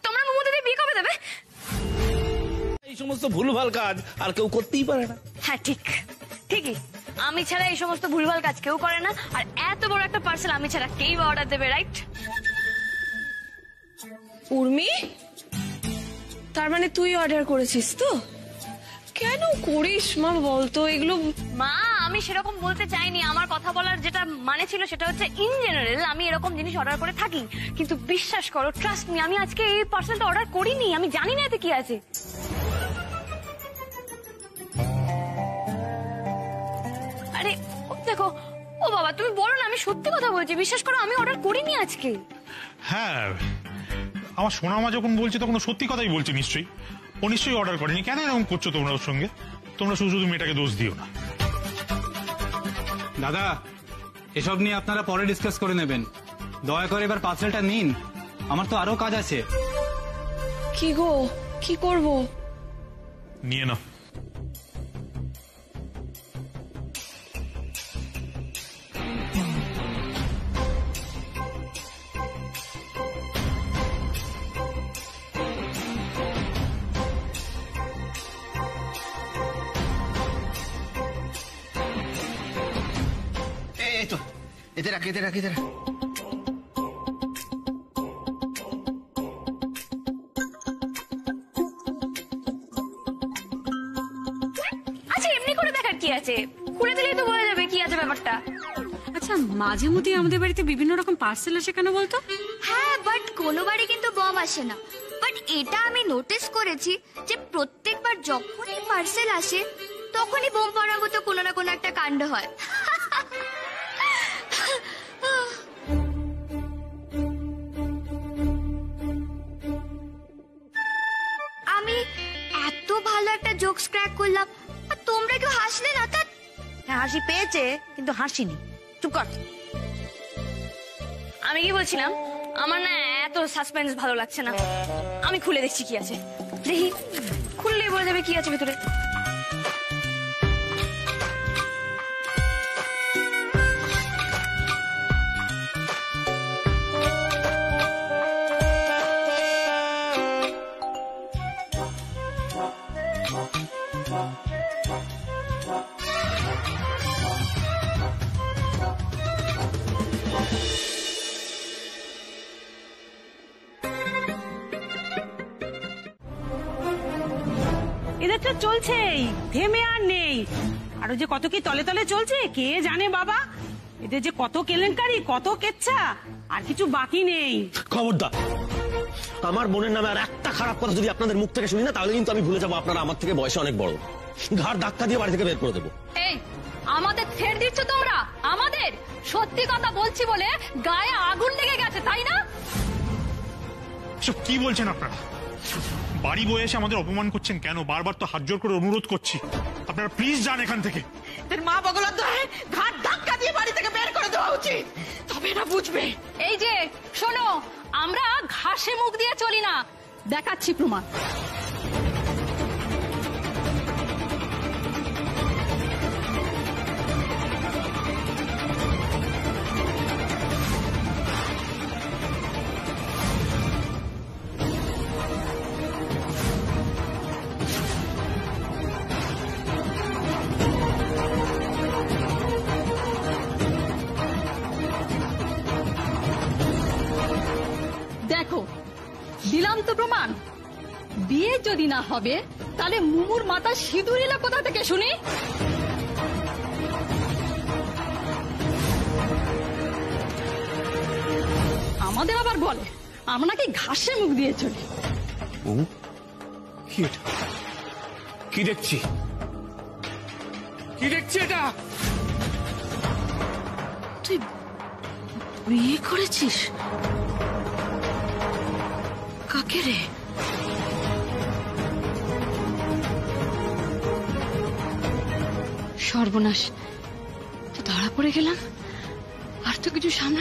তোমরা মোমো দিদি বিয়ে কবে দেবে? এই সমস্ত ভুলভাল কাজ আর কেউ করতেই পারে না। হ্যাঁ ঠিকই, আমি ছাড়া এই সমস্ত ভুলভাল কাজ কেউ করে না। আর এত বড় একটা পার্সেল আমি ছাড়া কেই বা অর্ডার দেবে, রাইট? উর্মি, তার মানে তুই অর্ডার করেছিস তো? কেন কেন করিস মা বলতো এগুলো? মা আমি সেরকম বলতে চাইনি, আমার কথা বলার যেটা মানে ছিল সেটা হচ্ছে ইন জেনারেল আমি এরকম জিনিস অর্ডার করে থাকি, কিন্তু বিশ্বাস করো, ট্রাস্ট মি, আমি আজকে এই পার্সেলটা অর্ডার করিনি, আমি জানি না এতে কি আছে। আরে দেখো, ও বাবা তুমি বলো না, আমি সত্যি কথা বলছি, বিশ্বাস করো আমি অর্ডার করিনি আজকে। হ্যাঁ, আমার সোনামা যখন বলছে তখন সত্যি কথাই বলছে নিশ্চয়ই। ও নিশ্চয়ই অর্ডার করেনি। কেন এরকম করছো তোমরা ওর সঙ্গে? তোমরা শুধু শুধু মেয়েটাকে দোষ দিও না। দাদা, এসব নিয়ে আপনারা পরে ডিসকাস করে নেবেন। দয়া করে এবার পার্সেলটা নিন, আমার তো আরো কাজ আছে। কি গো, কি করব? নিয়ে নাও। এই তো এতে রাখ, এতে রাখ, এতে রাখ। আচ্ছা এমনি করে দেখার কি আছে, খুলে দিলেই তো বোঝা যাবে কি আছে ব্যাপারটা। আচ্ছা মাঝে মধ্যে আমাদের বাড়িতে বিভিন্ন রকম পার্সেল আসে কেন বলতো? হ্যাঁ, বাট কোনো বাড়ি কিন্তু বম আসে না। বাট এটা আমি নোটিস করেছি যে প্রত্যেকবার যখনই পার্সেল আসে তখনই বোম ফাটার মতো কোনো না কোনো একটা কাণ্ড হয়। আমি এত ভালো একটা জোকস ক্র্যাক করলাম আর তোমরা কেউ হাসলে না। তা হাসি পেয়েছে কিন্তু হাসিনি। চুপ কর। আমি কি বলছিলাম, আমার না এত সাসপেন্স ভালো লাগছে না, আমি খুলে দেখছি কি আছে। দেখি, খুললেই বোঝা যাবে কি আছে ভেতরে। এদের তো চলছেই, থেমে আর নেই। আরো যে কত কি তলে তলে চলছে কে জানে বাবা। এদের যে কত কেলেঙ্কারি, কত কেচ্ছা, আর কিছু বাকি নেই। খবরদার, আমার বোনের নামে আর একটা খারাপ কথা যদি আপনাদের মুখ থেকে শুনি না, তাহলে কিন্তু আমি ভুলে যাবো আপনারা আমার থেকে বয়সে অনেক বড়। ঘাড় ধাক্কা দিয়ে বাড়ি থেকে বের করে দেবো। এই আমাদের থ্রেট দিচ্ছ তোমরা? আমাদের সত্যি কথা বলছি বলে গায়ে আগুন লেগে গেছে, তাই না? সব কি বলছেন আপনারা? বাড়ি বয়ে এসে আমাদের অপমান করছেন কেন? বারবার তো হাত জোর করে অনুরোধ করছি, আপনারা প্লিজ যান এখান থেকে। এদের মা বগলার দয়ে ঘাট ধাক্কা দিয়ে বাড়ি থেকে বের করে দেওয়া উচিত, তবে না বুঝবে। এই যে শোনো, আমরা ঘাসে মুখ দিয়ে চলি না, দেখাচ্ছি প্রমাণ। দেখো দিলাম তো প্রমাণ। বিয়ে যদি না হবে তাহলে মুমুর মাথা সিঁদুর এলো কোথা থেকে শুনি? আমাদের আবার বলে আমরা নাকি ঘাসে মুখ দিয়ে চলি। কি এটা? কি দেখছি? কি দেখছি এটা? তুই বিয়ে করেছিস? কাকে রে? সর্বনাশ, তো ধরা পড়ে গেলাম, আর তো কিছু সামনে